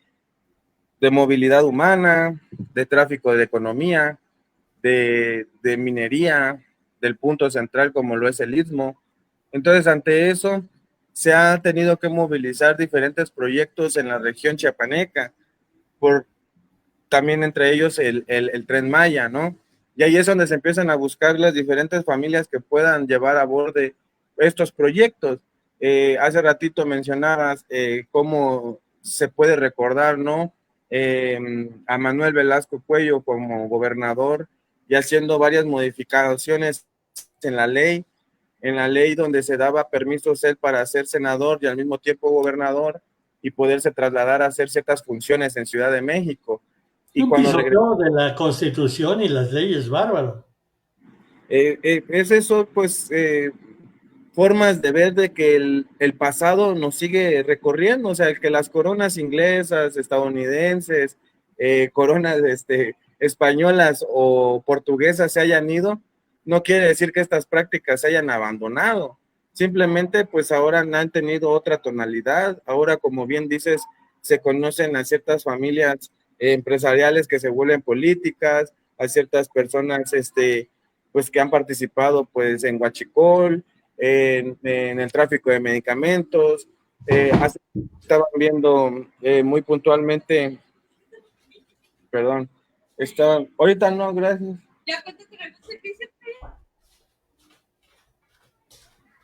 movilidad humana, de tráfico de economía, de minería, del punto central como lo es el Istmo. Entonces, ante eso, se ha tenido que movilizar diferentes proyectos en la región chiapaneca, también entre ellos el Tren Maya, ¿no? Y ahí es donde se empiezan a buscar las diferentes familias que puedan llevar a bordo estos proyectos. Hace ratito mencionabas cómo se puede recordar, ¿no? A Manuel Velasco Cuello como gobernador y haciendo varias modificaciones en la ley donde se daba permisos él para ser senador y al mismo tiempo gobernador y poderse trasladar a hacer ciertas funciones en Ciudad de México. Y un pisoteo de la Constitución y las leyes, bárbaro. Es eso, pues, formas de ver de que el pasado nos sigue recorriendo, o sea, que las coronas inglesas, estadounidenses, coronas españolas o portuguesas se hayan ido, no quiere decir que estas prácticas se hayan abandonado, simplemente pues ahora han tenido otra tonalidad, ahora como bien dices, se conocen a ciertas familias empresariales que se vuelven políticas, a ciertas personas pues que han participado pues en huachicol, en el tráfico de medicamentos. Estaban viendo muy puntualmente, perdón, ahorita no, gracias.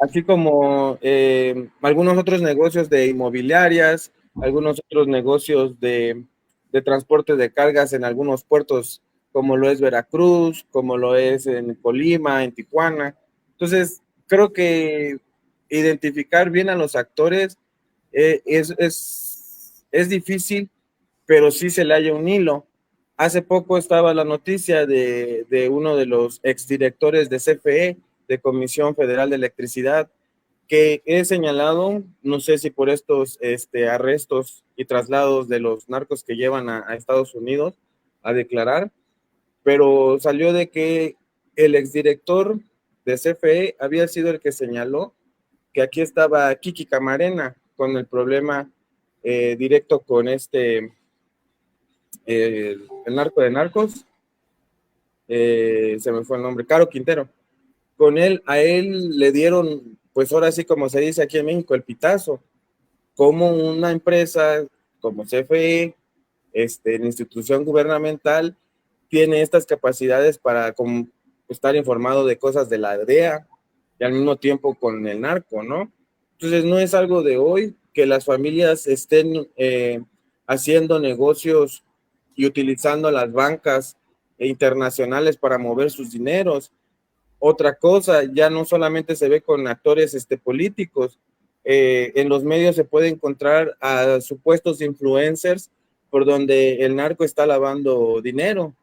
Así como algunos otros negocios de inmobiliarias, algunos otros negocios de transporte de cargas en algunos puertos, como lo es Veracruz, como lo es en Colima, en Tijuana. Entonces, creo que identificar bien a los actores es difícil, pero sí se le halla un hilo. Hace poco estaba la noticia de uno de los exdirectores de CFE, de Comisión Federal de Electricidad, que he señalado, no sé si por estos arrestos y traslados de los narcos que llevan a Estados Unidos a declarar, pero salió de que el exdirector de CFE había sido el que señaló que aquí estaba Kiki Camarena, con el problema directo con el narco de narcos, se me fue el nombre, Caro Quintero. A él le dieron, pues ahora sí como se dice aquí en México, el pitazo, como una empresa como CFE, la institución gubernamental, tiene estas capacidades para estar informado de cosas de la DEA y al mismo tiempo con el narco, ¿no? Entonces no es algo de hoy que las familias estén haciendo negocios y utilizando las bancas internacionales para mover sus dineros. Otra cosa, ya no solamente se ve con actores políticos, en los medios se puede encontrar a supuestos influencers por donde el narco está lavando dinero.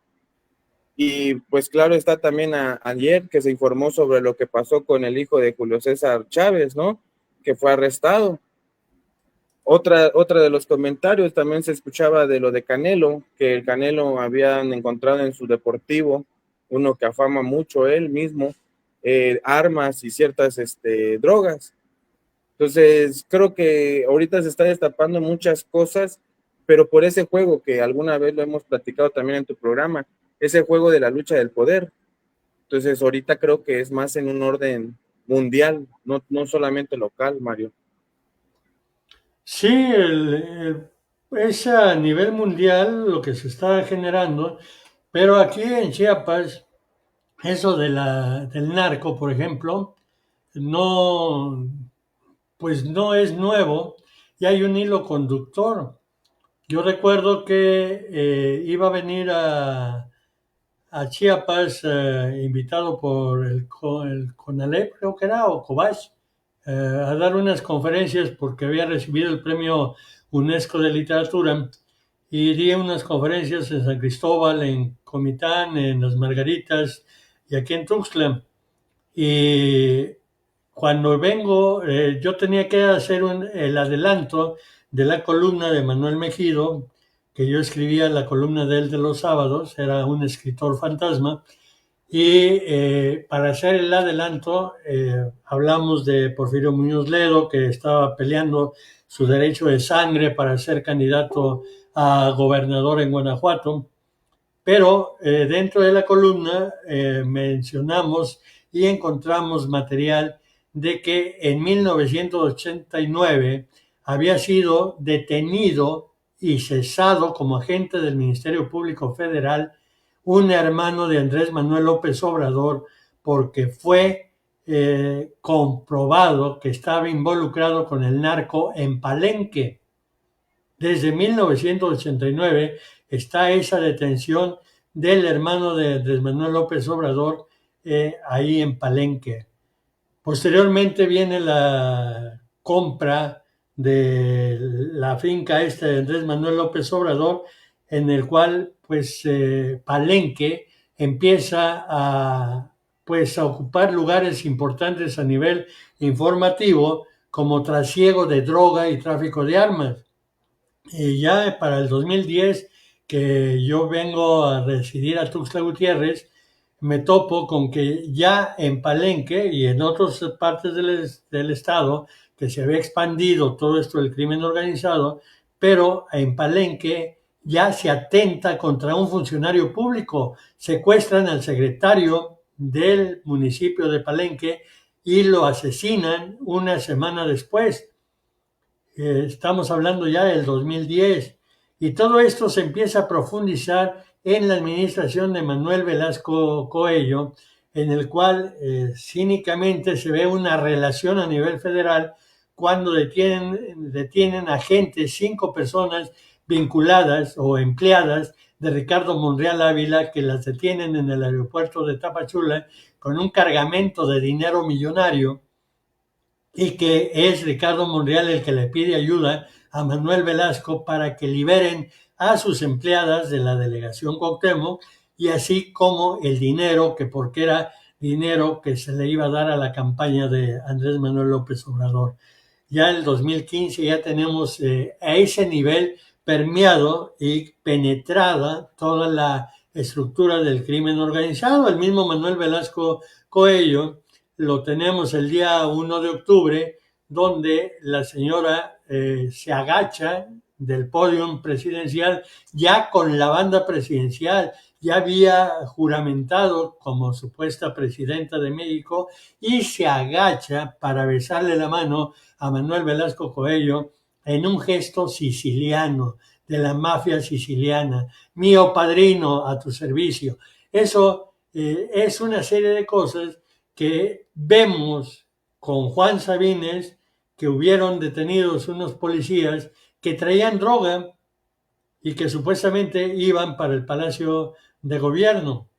Y pues claro, está también ayer que se informó sobre lo que pasó con el hijo de Julio César Chávez, ¿no? Que fue arrestado. Otra de los comentarios también se escuchaba de lo de Canelo, que el Canelo habían encontrado en su deportivo, uno que afama mucho él mismo, armas y ciertas drogas. Entonces creo que ahorita se está destapando muchas cosas, pero por ese juego que alguna vez lo hemos platicado también en tu programa, ese juego de la lucha del poder. Entonces ahorita creo que es más en un orden mundial, no solamente local, Mario. Sí, es a nivel mundial lo que se está generando, pero aquí en Chiapas, eso del narco, por ejemplo, no, pues no es nuevo y hay un hilo conductor. Yo recuerdo que iba a venir a Chiapas, invitado por el CONALEP, creo que era, o COBACH, a dar unas conferencias porque había recibido el premio UNESCO de literatura y di unas conferencias en San Cristóbal, en Comitán, en Las Margaritas y aquí en Tuxtla. Y cuando vengo, yo tenía que hacer el adelanto de la columna de Manuel Mejido, que yo escribía la columna de él de los sábados, era un escritor fantasma, y para hacer el adelanto hablamos de Porfirio Muñoz Ledo, que estaba peleando su derecho de sangre para ser candidato a gobernador en Guanajuato, pero dentro de la columna mencionamos y encontramos material de que en 1989 había sido detenido y cesado como agente del Ministerio Público Federal un hermano de Andrés Manuel López Obrador porque fue comprobado que estaba involucrado con el narco en Palenque. Desde 1989 está esa detención del hermano de Andrés Manuel López Obrador ahí en Palenque. Posteriormente viene la compra de la finca de Andrés Manuel López Obrador, en el cual pues Palenque empieza a ocupar lugares importantes a nivel informativo como trasiego de droga y tráfico de armas. Y ya para el 2010, que yo vengo a residir a Tuxtla Gutiérrez, me topo con que ya en Palenque y en otras partes del estado, que se había expandido todo esto del crimen organizado, pero en Palenque ya se atenta contra un funcionario público, secuestran al secretario del municipio de Palenque y lo asesinan una semana después. Estamos hablando ya del 2010 y todo esto se empieza a profundizar en la administración de Manuel Velasco Coello, en el cual cínicamente se ve una relación a nivel federal cuando detienen a gente, 5 personas vinculadas o empleadas de Ricardo Monreal Ávila, que las detienen en el aeropuerto de Tapachula con un cargamento de dinero millonario, y que es Ricardo Monreal el que le pide ayuda a Manuel Velasco para que liberen a sus empleadas de la delegación Cuauhtémoc, y así como el dinero, que porque era dinero que se le iba a dar a la campaña de Andrés Manuel López Obrador. Ya en el 2015 ya tenemos a ese nivel permeado y penetrada toda la estructura del crimen organizado. El mismo Manuel Velasco Coello lo tenemos el día 1 de octubre, donde la señora se agacha del podio presidencial ya con la banda presidencial, ya había juramentado como supuesta presidenta de México y se agacha para besarle la mano a Manuel Velasco Coello en un gesto siciliano, de la mafia siciliana, mío padrino a tu servicio. Eso es una serie de cosas que vemos con Juan Sabines, que hubieron detenidos unos policías que traían droga y que supuestamente iban para el Palacio de Gobierno,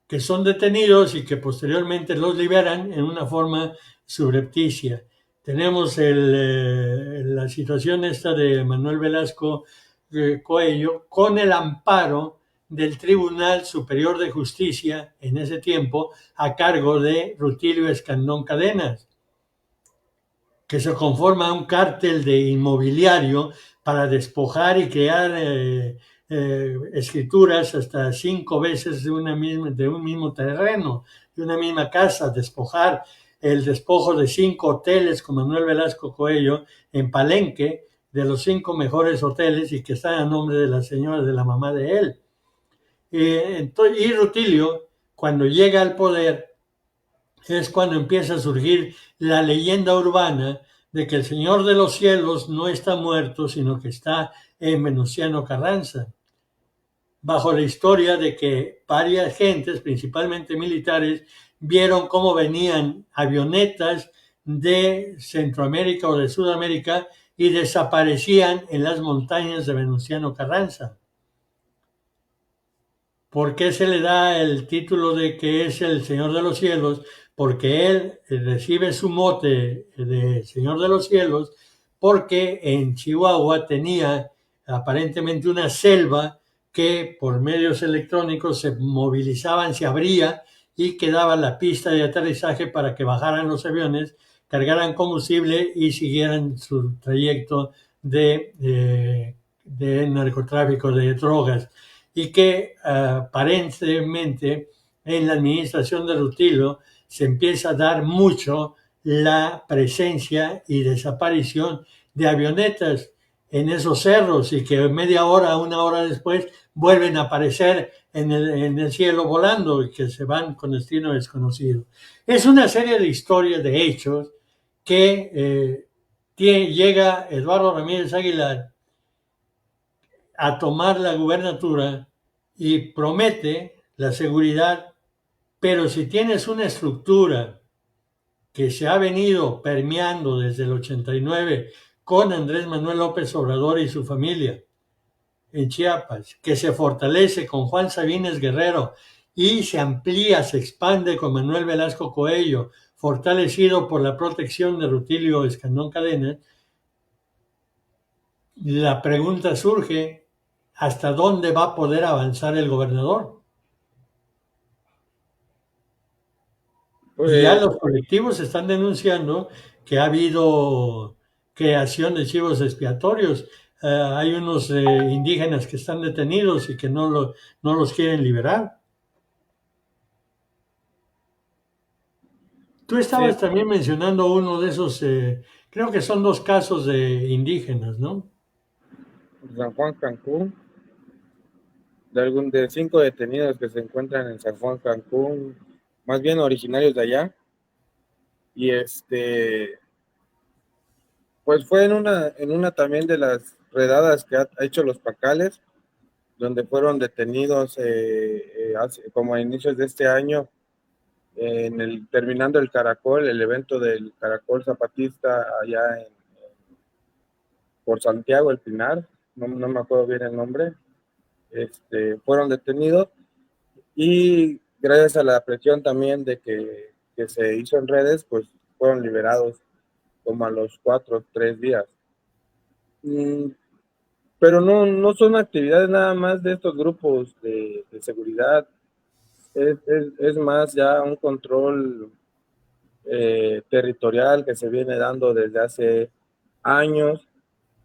que son detenidos y que posteriormente los liberan en una forma subrepticia. Tenemos la situación esta de Manuel Velasco Coello con el amparo del Tribunal Superior de Justicia en ese tiempo a cargo de Rutilio Escandón Cadenas, que se conforma un cártel de inmobiliario para despojar y crear escrituras hasta 5 veces de un mismo terreno, de una misma casa, despojar el despojo de 5 hoteles con Manuel Velasco Coello en Palenque, de los 5 mejores hoteles y que están a nombre de la señora, de la mamá de él. Y Rutilio, cuando llega al poder, es cuando empieza a surgir la leyenda urbana de que el Señor de los Cielos no está muerto, sino que está en Venustiano Carranza, bajo la historia de que varias gentes, principalmente militares, vieron cómo venían avionetas de Centroamérica o de Sudamérica y desaparecían en las montañas de Venustiano Carranza. ¿Por qué se le da el título de que es el Señor de los Cielos? Porque él recibe su mote de Señor de los Cielos porque en Chihuahua tenía aparentemente una selva que por medios electrónicos se movilizaban, se abría y quedaba la pista de aterrizaje para que bajaran los aviones, cargaran combustible y siguieran su trayecto de narcotráfico, de drogas. Y que aparentemente en la administración de Rutilio se empieza a dar mucho la presencia y desaparición de avionetas en esos cerros y que media hora, una hora después vuelven a aparecer en el cielo volando y que se van con destino desconocido. Es una serie de historias, de hechos que llega Eduardo Ramírez Aguilar a tomar la gubernatura y promete la seguridad, pero si tienes una estructura que se ha venido permeando desde el 89 con Andrés Manuel López Obrador y su familia en Chiapas, que se fortalece con Juan Sabines Guerrero y se amplía, se expande con Manuel Velasco Coello, fortalecido por la protección de Rutilio Escandón Cadenas, la pregunta surge: ¿hasta dónde va a poder avanzar el gobernador? Y ya los colectivos están denunciando que ha habido creación de chivos expiatorios. Hay unos indígenas que están detenidos y que no los quieren liberar. Tú estabas también mencionando uno de esos, creo que son 2 casos de indígenas, ¿no? San Juan, Cancún, de 5 detenidos que se encuentran en San Juan, Cancún, más bien originarios de allá. Y pues fue en una también de las redadas que ha hecho los Pacales, donde fueron detenidos como a inicios de este año, terminando el Caracol, el evento del Caracol Zapatista allá por Santiago, El Pinar, no me acuerdo bien el nombre. Fueron detenidos y gracias a la presión también de que se hizo en redes, pues fueron liberados como a los 4 o 3 días. Pero no son actividades nada más de estos grupos de seguridad, es más ya un control territorial que se viene dando desde hace años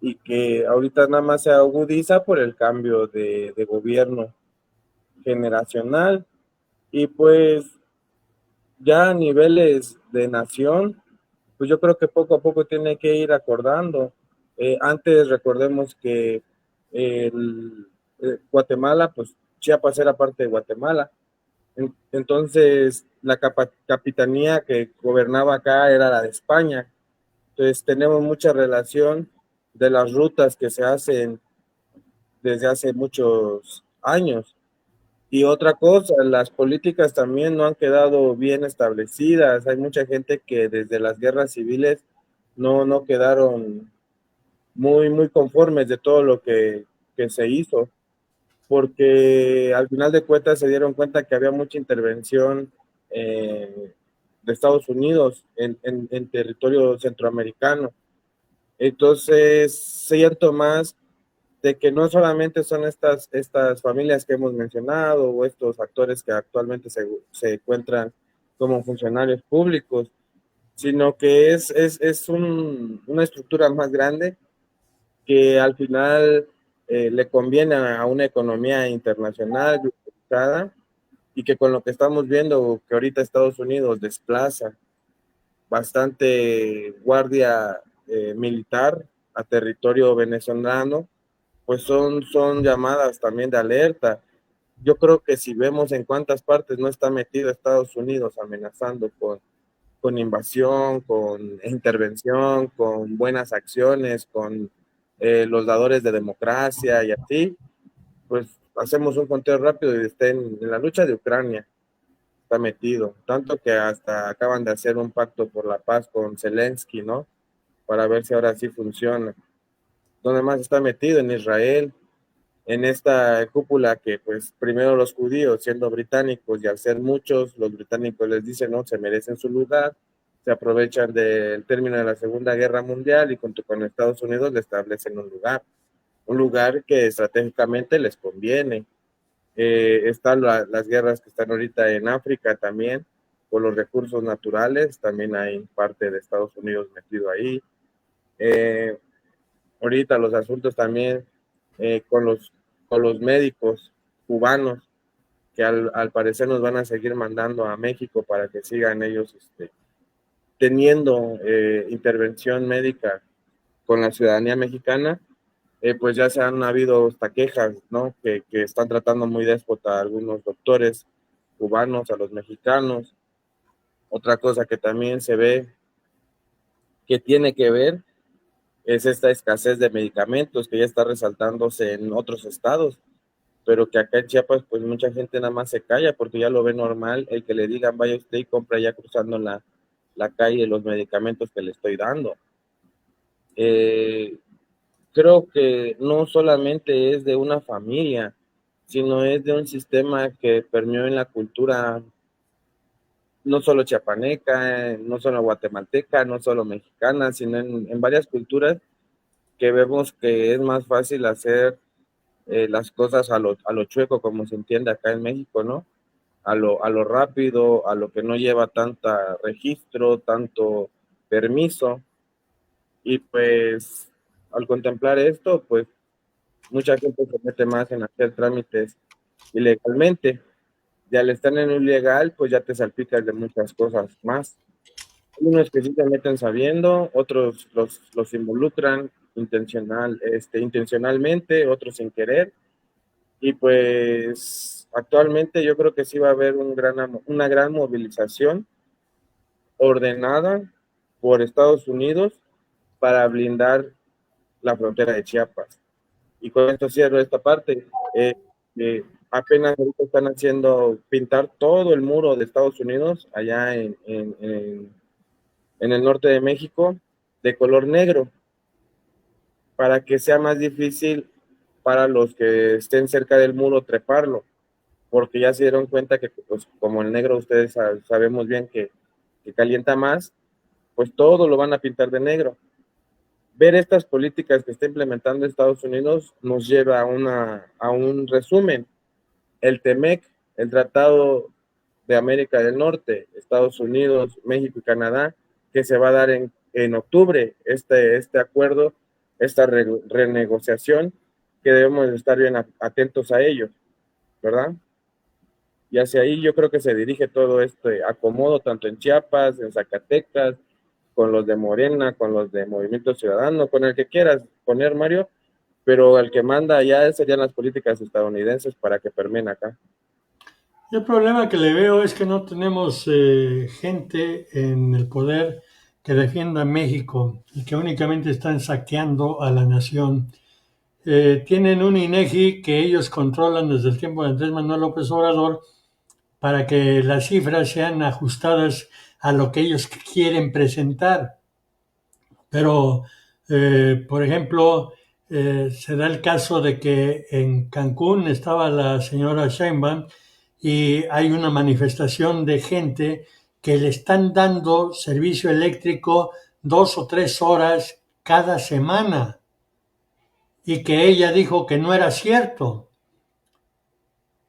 y que ahorita nada más se agudiza por el cambio de gobierno generacional. Y pues ya a niveles de nación, pues yo creo que poco a poco tiene que ir acordando. Antes recordemos que Guatemala, pues Chiapas era parte de Guatemala. Entonces, la capitanía que gobernaba acá era la de España. Entonces, tenemos mucha relación de las rutas que se hacen desde hace muchos años. Y otra cosa, las políticas también no han quedado bien establecidas. Hay mucha gente que desde las guerras civiles no quedaron muy conformes de todo lo que se hizo, porque al final de cuentas se dieron cuenta que había mucha intervención de Estados Unidos en territorio centroamericano. Entonces, siento más de que no solamente son estas familias que hemos mencionado o estos actores que actualmente se encuentran como funcionarios públicos, sino que es una estructura más grande que al final le conviene a una economía internacional globalizada y que con lo que estamos viendo que ahorita Estados Unidos desplaza bastante guardia militar a territorio venezolano, pues son llamadas también de alerta. Yo creo que si vemos en cuántas partes no está metido Estados Unidos amenazando con invasión, con intervención, con buenas acciones, con los dadores de democracia y así, pues hacemos un conteo rápido y está en la lucha de Ucrania, está metido, tanto que hasta acaban de hacer un pacto por la paz con Zelensky, ¿no? Para ver si ahora sí funciona. ¿Dónde más está metido? En Israel, en esta cúpula que pues primero los judíos siendo británicos y al ser muchos, los británicos les dicen no, se merecen su lugar, se aprovechan del término de la Segunda Guerra Mundial y junto con Estados Unidos le establecen un lugar que estratégicamente les conviene. Están las guerras que están ahorita en África también, por los recursos naturales, también hay parte de Estados Unidos metido ahí. Ahorita los asuntos también con los médicos cubanos, que al parecer nos van a seguir mandando a México para que sigan ellos teniendo intervención médica con la ciudadanía mexicana, pues ya se han habido hasta quejas, ¿no? Que están tratando muy déspota a algunos doctores cubanos, a los mexicanos. Otra cosa que también se ve que tiene que ver es esta escasez de medicamentos que ya está resaltándose en otros estados, pero que acá en Chiapas pues mucha gente nada más se calla porque ya lo ve normal el que le digan vaya usted y compra ya cruzando la calle los medicamentos que le estoy dando. Creo que no solamente es de una familia, sino es de un sistema que permeó en la cultura no solo chiapaneca, no solo guatemalteca, no solo mexicana, sino en varias culturas que vemos que es más fácil hacer las cosas a lo chueco, como se entiende acá en México, ¿no? A lo rápido, a lo que no lleva tanta registro, tanto permiso. Y pues al contemplar esto, pues mucha gente se mete más en hacer trámites ilegalmente. Y al estar en lo ilegal, pues ya te salpicas de muchas cosas más. Unos que sí se meten sabiendo, otros los involucran intencionalmente, otros sin querer. Y pues actualmente yo creo que sí va a haber una gran movilización ordenada por Estados Unidos para blindar la frontera de Chiapas. Y con esto cierro esta parte. Apenas ahorita están haciendo pintar todo el muro de Estados Unidos allá en el norte de México de color negro para que sea más difícil para los que estén cerca del muro treparlo, porque ya se dieron cuenta que pues, como el negro ustedes sabemos bien que calienta más, pues todo lo van a pintar de negro. Ver estas políticas que está implementando Estados Unidos nos lleva a un resumen. El TEMEC, el Tratado de América del Norte, Estados Unidos, México y Canadá, que se va a dar en octubre, este acuerdo, esta renegociación, que debemos estar bien atentos a ello, ¿verdad? Y hacia ahí yo creo que se dirige todo este acomodo, tanto en Chiapas, en Zacatecas, con los de Morena, con los de Movimiento Ciudadano, con el que quieras poner, Mario, pero el que manda allá serían las políticas estadounidenses para que permeen acá. El problema que le veo es que no tenemos gente en el poder que defienda a México y que únicamente están saqueando a la nación. Tienen un INEGI que ellos controlan desde el tiempo de Andrés Manuel López Obrador para que las cifras sean ajustadas a lo que ellos quieren presentar. Pero, por ejemplo, se da el caso de que en Cancún estaba la señora Sheinbaum y hay una manifestación de gente que le están dando servicio eléctrico 2 o 3 horas cada semana y que ella dijo que no era cierto.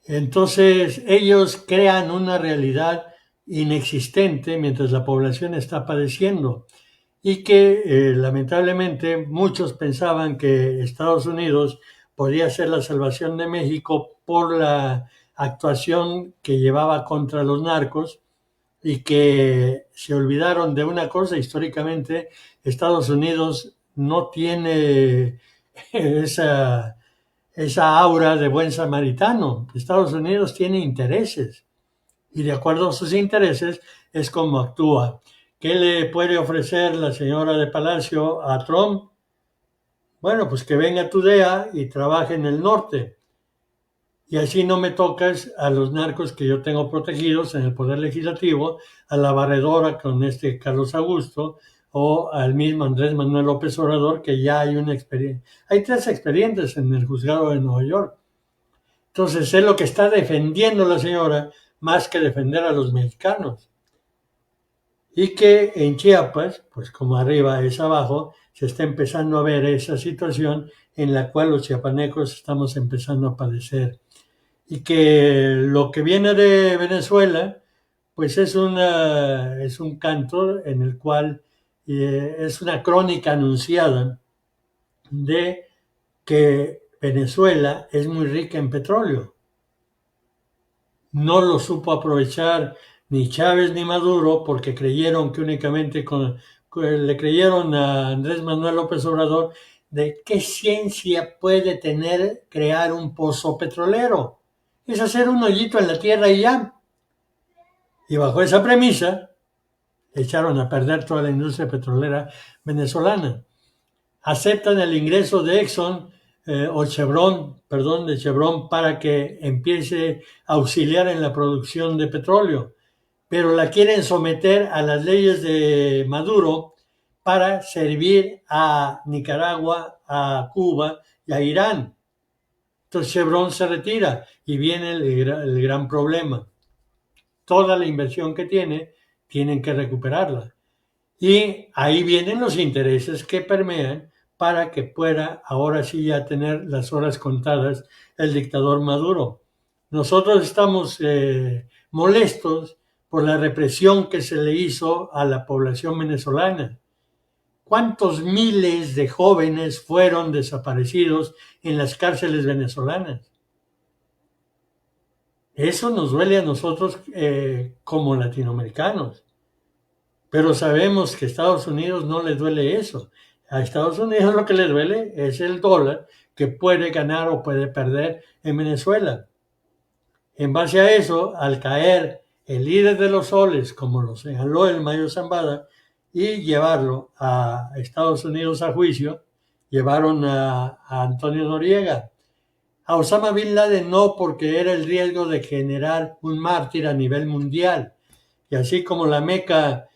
Entonces ellos crean una realidad inexistente mientras la población está padeciendo y que lamentablemente muchos pensaban que Estados Unidos podía ser la salvación de México por la actuación que llevaba contra los narcos y que se olvidaron de una cosa. Históricamente Estados Unidos no tiene esa aura de buen samaritano. Estados Unidos tiene intereses y de acuerdo a sus intereses es como actúa. ¿Qué le puede ofrecer la señora de Palacio a Trump? Bueno, pues que venga a tu DEA y trabaje en el norte. Y así no me tocas a los narcos que yo tengo protegidos en el Poder Legislativo, a la barredora con Carlos Augusto o al mismo Andrés Manuel López Obrador, que ya hay una experiencia. Hay 3 expedientes en el juzgado de Nueva York. Entonces es lo que está defendiendo la señora más que defender a los mexicanos. Y que en Chiapas, pues como arriba es abajo, se está empezando a ver esa situación en la cual los chiapanecos estamos empezando a padecer. Y que lo que viene de Venezuela, pues es un canto en el cual es una crónica anunciada de que Venezuela es muy rica en petróleo. No lo supo aprovechar ni Chávez ni Maduro porque creyeron que únicamente le creyeron a Andrés Manuel López Obrador de qué ciencia puede tener crear un pozo petrolero. Es hacer un hoyito en la tierra y ya. Y bajo esa premisa echaron a perder toda la industria petrolera venezolana. Aceptan el ingreso de Exxon de Chevron para que empiece a auxiliar en la producción de petróleo, pero la quieren someter a las leyes de Maduro para servir a Nicaragua, a Cuba y a Irán. Entonces Chevron se retira y viene el gran problema. Toda la inversión que tienen que recuperarla. Y ahí vienen los intereses que permean para que pueda ahora sí ya tener las horas contadas el dictador Maduro. Nosotros estamos molestos por la represión que se le hizo a la población venezolana. ¿Cuántos miles de jóvenes fueron desaparecidos en las cárceles venezolanas? Eso nos duele a nosotros como latinoamericanos. Pero sabemos que a Estados Unidos no le duele eso. A Estados Unidos lo que le duele es el dólar que puede ganar o puede perder en Venezuela. En base a eso, al caer el líder de los soles, como lo señaló el Mayo Zambada, y llevarlo a Estados Unidos a juicio, llevaron a Antonio Noriega. A Osama Bin Laden no, porque era el riesgo de generar un mártir a nivel mundial. Y así como la Meca,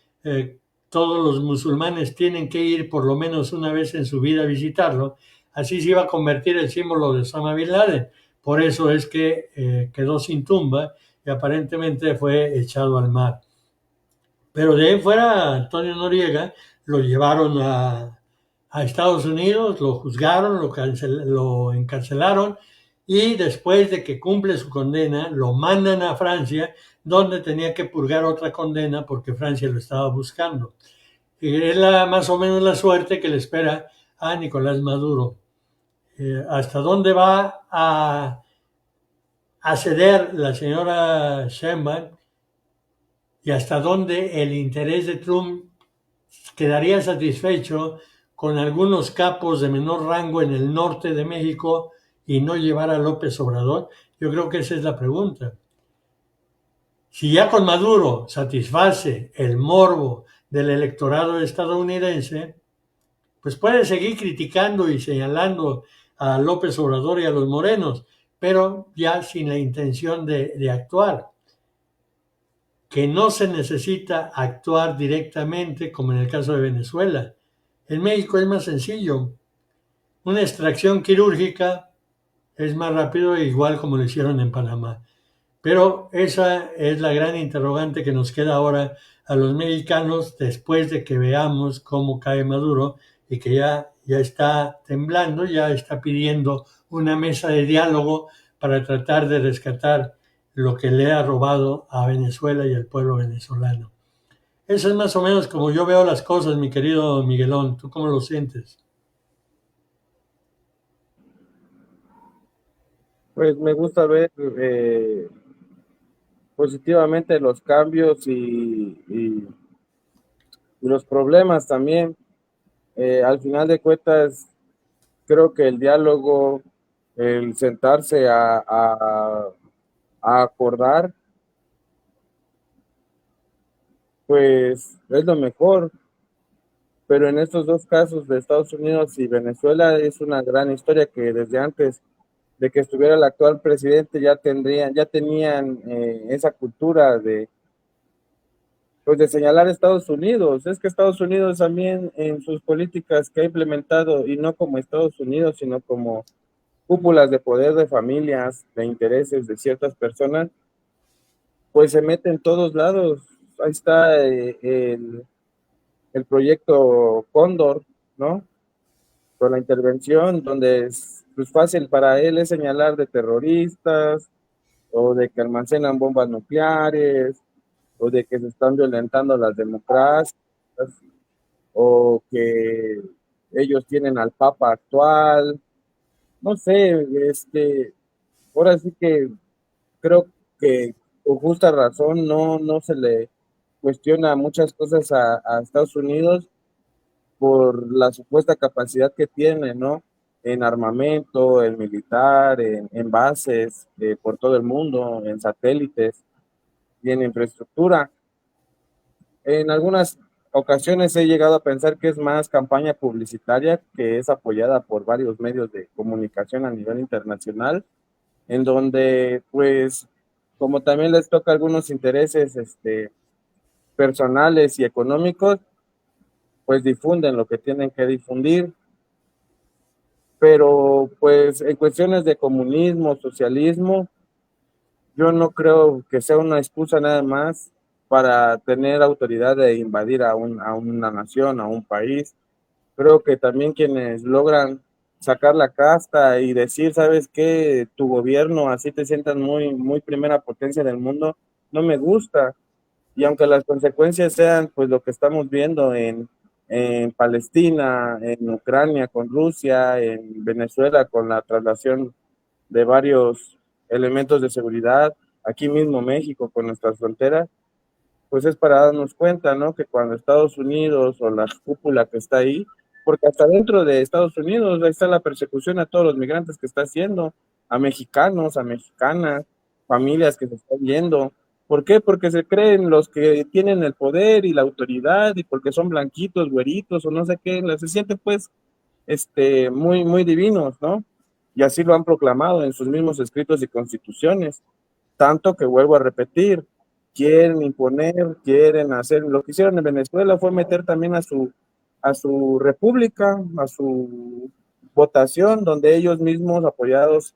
todos los musulmanes tienen que ir por lo menos una vez en su vida a visitarlo, así se iba a convertir el símbolo de Osama Bin Laden. Por eso es que quedó sin tumba y aparentemente fue echado al mar. Pero de ahí fuera, Antonio Noriega lo llevaron a Estados Unidos, lo juzgaron, lo encarcelaron y después de que cumple su condena, lo mandan a Francia, donde tenía que purgar otra condena porque Francia lo estaba buscando. Y es más o menos la suerte que le espera a Nicolás Maduro. ¿Hasta dónde va a ceder la señora Sheinbaum y hasta dónde el interés de Trump quedaría satisfecho con algunos capos de menor rango en el norte de México y no llevar a López Obrador? Yo creo que esa es la pregunta. Si ya con Maduro satisface el morbo del electorado estadounidense, pues puede seguir criticando y señalando a López Obrador y a los morenos, pero ya sin la intención de actuar. Que no se necesita actuar directamente, como en el caso de Venezuela. En México es más sencillo. Una extracción quirúrgica es más rápido, igual como lo hicieron en Panamá. Pero esa es la gran interrogante que nos queda ahora a los mexicanos después de que veamos cómo cae Maduro y que ya está temblando, ya está pidiendo una mesa de diálogo para tratar de rescatar lo que le ha robado a Venezuela y al pueblo venezolano. Eso es más o menos como yo veo las cosas, mi querido Miguelón. ¿Tú cómo lo sientes? Pues me gusta ver positivamente los cambios y los problemas también. Al final de cuentas, creo que el diálogo, el sentarse a acordar, pues es lo mejor. Pero en estos dos casos de Estados Unidos y Venezuela es una gran historia que desde antes de que estuviera el actual presidente ya tenían esa cultura pues de señalar a Estados Unidos. Es que Estados Unidos también en sus políticas que ha implementado, y no como Estados Unidos, sino como cúpulas de poder de familias, de intereses de ciertas personas, pues se mete en todos lados. Ahí está el proyecto Cóndor, ¿no? Con la intervención, donde es pues, fácil para él es señalar de terroristas, o de que almacenan bombas nucleares, o de que se están violentando las democracias, o que ellos tienen al Papa actual. No sé, ahora sí que creo que con justa razón no se le cuestiona muchas cosas a Estados Unidos por la supuesta capacidad que tiene, ¿no? En armamento, en militar, en bases por todo el mundo, en satélites y en infraestructura. En algunas ocasiones he llegado a pensar que es más campaña publicitaria que es apoyada por varios medios de comunicación a nivel internacional, en donde, pues, como también les toca algunos intereses personales y económicos, pues difunden lo que tienen que difundir. Pero, pues, en cuestiones de comunismo, socialismo, yo no creo que sea una excusa nada más para tener autoridad de invadir a una nación, a un país. Creo que también quienes logran sacar la casta y decir, ¿sabes qué? Tu gobierno, así te sientas muy, muy primera potencia del mundo, no me gusta. Y aunque las consecuencias sean pues lo que estamos viendo en Palestina, en Ucrania con Rusia, en Venezuela con la traslación de varios elementos de seguridad, aquí mismo México con nuestras fronteras, pues es para darnos cuenta, ¿no? Que cuando Estados Unidos o la cúpula que está ahí, porque hasta dentro de Estados Unidos ahí está la persecución a todos los migrantes que está haciendo, a mexicanos, a mexicanas, familias que se están yendo. ¿Por qué? Porque se creen los que tienen el poder y la autoridad y porque son blanquitos, güeritos o no sé qué, se sienten pues muy, muy divinos, ¿no? Y así lo han proclamado en sus mismos escritos y constituciones. Tanto que vuelvo a repetir, quieren imponer, quieren hacer, lo que hicieron en Venezuela fue meter también a su república, a su votación, donde ellos mismos apoyados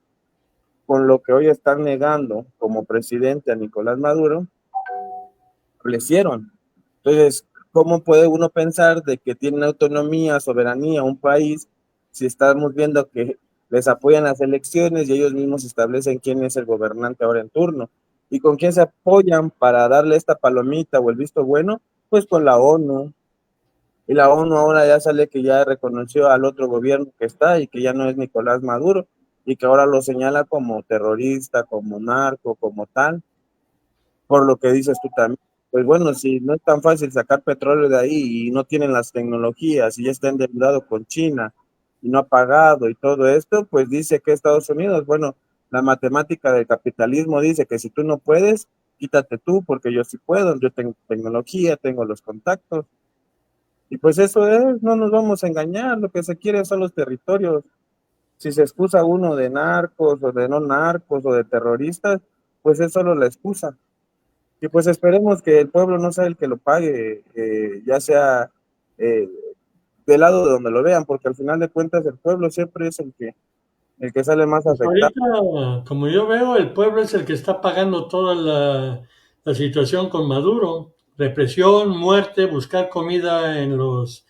con lo que hoy están negando como presidente a Nicolás Maduro, le hicieron. Entonces, ¿cómo puede uno pensar de que tiene autonomía, soberanía un país si estamos viendo que les apoyan las elecciones y ellos mismos establecen quién es el gobernante ahora en turno? ¿Y con quién se apoyan para darle esta palomita o el visto bueno? Pues con la ONU. Y la ONU ahora ya sale que ya reconoció al otro gobierno que está y que ya no es Nicolás Maduro y que ahora lo señala como terrorista, como narco, como tal, por lo que dices tú también, pues bueno, si no es tan fácil sacar petróleo de ahí y no tienen las tecnologías y ya está endeudado con China y no ha pagado y todo esto, pues dice que Estados Unidos, bueno, la matemática del capitalismo dice que si tú no puedes, quítate tú porque yo sí puedo, yo tengo tecnología, tengo los contactos. Y pues eso es, no nos vamos a engañar, lo que se quiere son los territorios. Si se excusa uno de narcos o de no narcos o de terroristas, pues es solo la excusa. Y pues esperemos que el pueblo no sea el que lo pague, ya sea eh, del lado de donde lo vean, porque al final de cuentas el pueblo siempre es el que sale más Pues afectado. ahorita, como yo veo, el pueblo es el que está pagando toda la situación con Maduro. Represión, muerte, buscar comida en los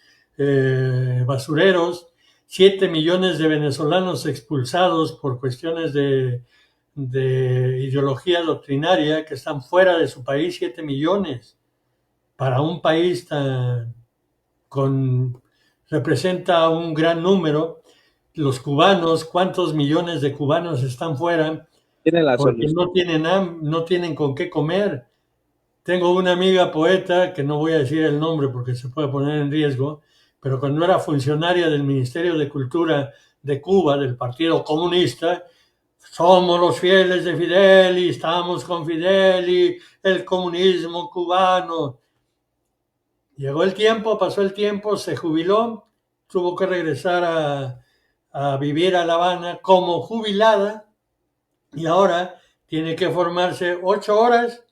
basureros, 7 millones de venezolanos expulsados por cuestiones de ideología doctrinaria que están fuera de su país, 7 millones. Para un país representa un gran número. Los cubanos, cuántos millones de cubanos están fuera Tiene la porque solución. no tienen con qué comer. Tengo una amiga poeta, que no voy a decir el nombre porque se puede poner en riesgo, pero cuando era funcionaria del Ministerio de Cultura de Cuba, del Partido Comunista, somos los fieles de Fidel y estamos con Fidel y el comunismo cubano. Llegó el tiempo, pasó el tiempo, se jubiló, tuvo que regresar a vivir a La Habana como jubilada y ahora tiene que formarse 8 horas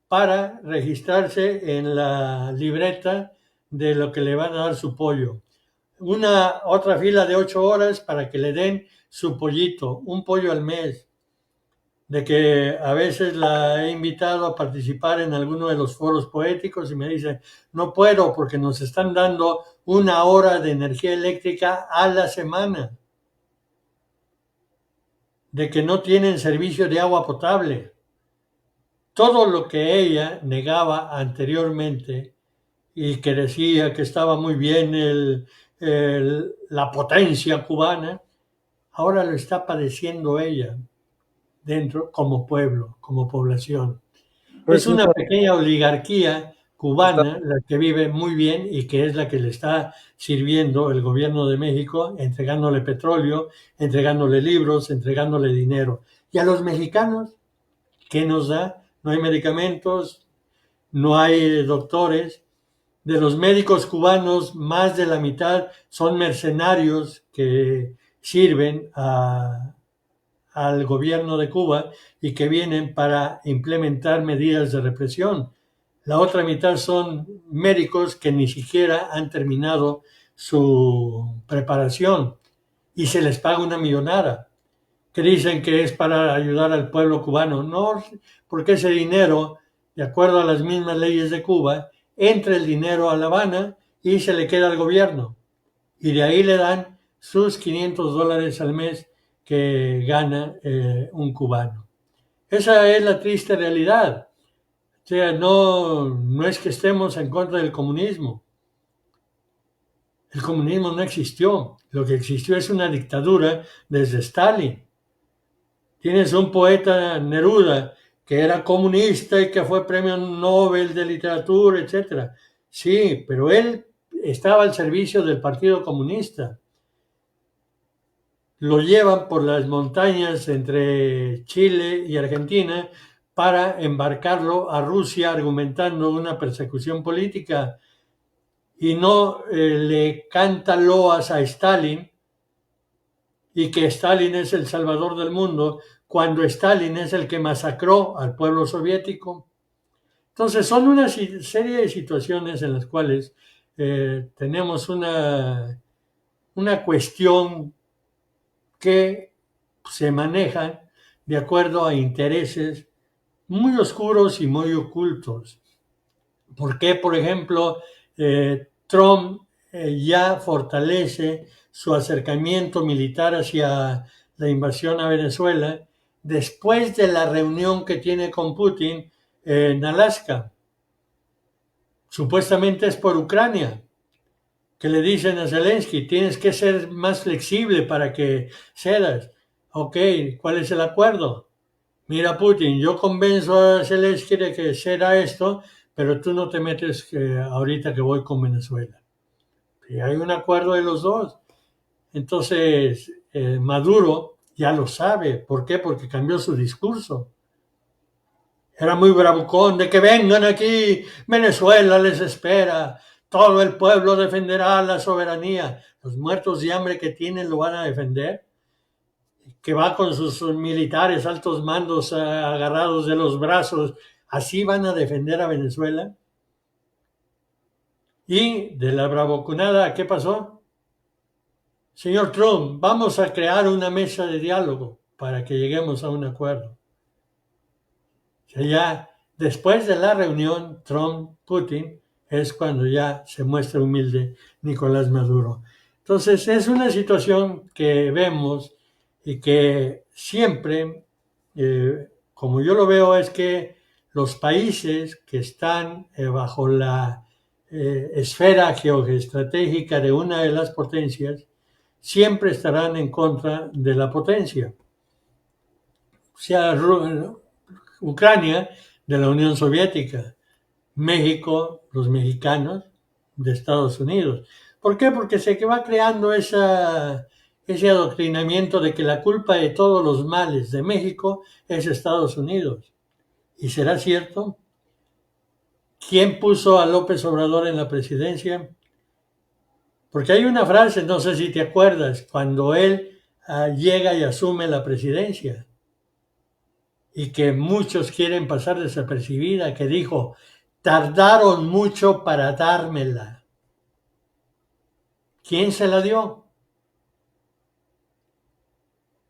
para registrarse en la libreta de lo que le van a dar su pollo. Otra fila de 8 horas para que le den su pollito, un pollo al mes. De que a veces la he invitado a participar en alguno de los foros poéticos y me dice, no puedo porque nos están dando 1 hora de energía eléctrica a la semana. De que no tienen servicio de agua potable. Todo lo que ella negaba anteriormente y que decía que estaba muy bien la potencia cubana, ahora lo está padeciendo ella dentro como pueblo, como población. Pues Es sí, una pequeña oligarquía cubana la que vive muy bien y que es la que le está sirviendo el gobierno de México, entregándole petróleo, entregándole libros, entregándole dinero. Y a los mexicanos, ¿qué nos da? No hay medicamentos, no hay doctores. De los médicos cubanos, más de la mitad son mercenarios que sirven al gobierno de Cuba y que vienen para implementar medidas de represión. La otra mitad son médicos que ni siquiera han terminado su preparación y se les paga una millonada, que dicen que es para ayudar al pueblo cubano. No, porque ese dinero, de acuerdo a las mismas leyes de Cuba, entra el dinero a La Habana y se le queda al gobierno. Y de ahí le dan sus $500 al mes que gana un cubano. Esa es la triste realidad. O sea, no es que estemos en contra del comunismo. El comunismo no existió. Lo que existió es una dictadura desde Stalin. Tienes un poeta, Neruda, que era comunista y que fue premio Nobel de literatura, etc. Sí, pero él estaba al servicio del Partido Comunista. Lo llevan por las montañas entre Chile y Argentina para embarcarlo a Rusia argumentando una persecución política y no le canta loas a Stalin y que Stalin es el salvador del mundo cuando Stalin es el que masacró al pueblo soviético. Entonces son una serie de situaciones en las cuales tenemos una cuestión que se manejan de acuerdo a intereses muy oscuros y muy ocultos. ¿Por qué, por ejemplo, Trump ya fortalece su acercamiento militar hacia la invasión a Venezuela después de la reunión que tiene con Putin en Alaska? Supuestamente es por Ucrania, que le dicen a Zelensky, tienes que ser más flexible para que cedas. Ok, ¿cuál es el acuerdo? Mira, Putin, yo convenzo a Zelensky de que ceda esto, pero tú no te metes ahorita que voy con Venezuela. Y hay un acuerdo de los dos. Entonces, Maduro ya lo sabe. ¿Por qué? Porque cambió su discurso. Era muy bravucón de que vengan aquí, Venezuela les espera, todo el pueblo defenderá la soberanía. Los muertos de hambre que tienen lo van a defender. Que va con sus militares, altos mandos agarrados de los brazos, así van a defender a Venezuela. Y de la bravuconada, ¿qué pasó? Señor Trump, vamos a crear una mesa de diálogo para que lleguemos a un acuerdo. O sea, ya después de la reunión Trump-Putin es cuando ya se muestra humilde Nicolás Maduro. Entonces es una situación que vemos y que siempre, como yo lo veo, es que los países que están bajo la esfera geoestratégica de una de las potencias siempre estarán en contra de la potencia. O sea, Ucrania de la Unión Soviética, México, los mexicanos de Estados Unidos. ¿Por qué? Porque se va creando ese adoctrinamiento de que la culpa de todos los males de México es Estados Unidos. ¿Y será cierto? ¿Quién puso a López Obrador en la presidencia? Porque hay una frase, no sé si te acuerdas, cuando él llega y asume la presidencia y que muchos quieren pasar desapercibida, que dijo, tardaron mucho para dármela. ¿Quién se la dio?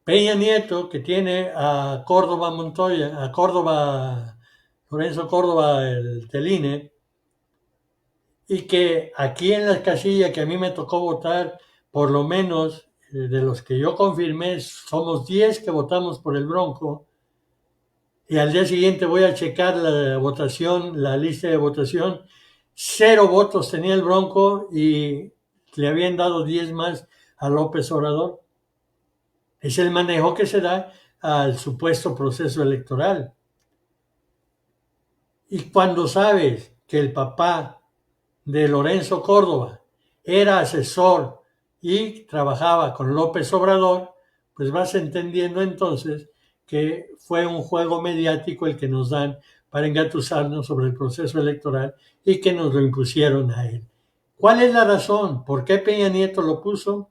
Peña Nieto, que tiene a Córdoba Montoya, a Córdoba, Lorenzo Córdoba, el del INE, y que aquí en la casilla que a mí me tocó votar, por lo menos de los que yo confirmé, somos 10 que votamos por el Bronco, y al día siguiente voy a checar la votación, la lista de votación, 0 votos tenía el Bronco y le habían dado 10 más a López Obrador. Es el manejo que se da al supuesto proceso electoral. Y cuando sabes que el papá de Lorenzo Córdoba era asesor y trabajaba con López Obrador, pues vas entendiendo entonces que fue un juego mediático el que nos dan para engatusarnos sobre el proceso electoral y que nos lo impusieron a él. ¿Cuál es la razón? ¿Por qué Peña Nieto lo puso?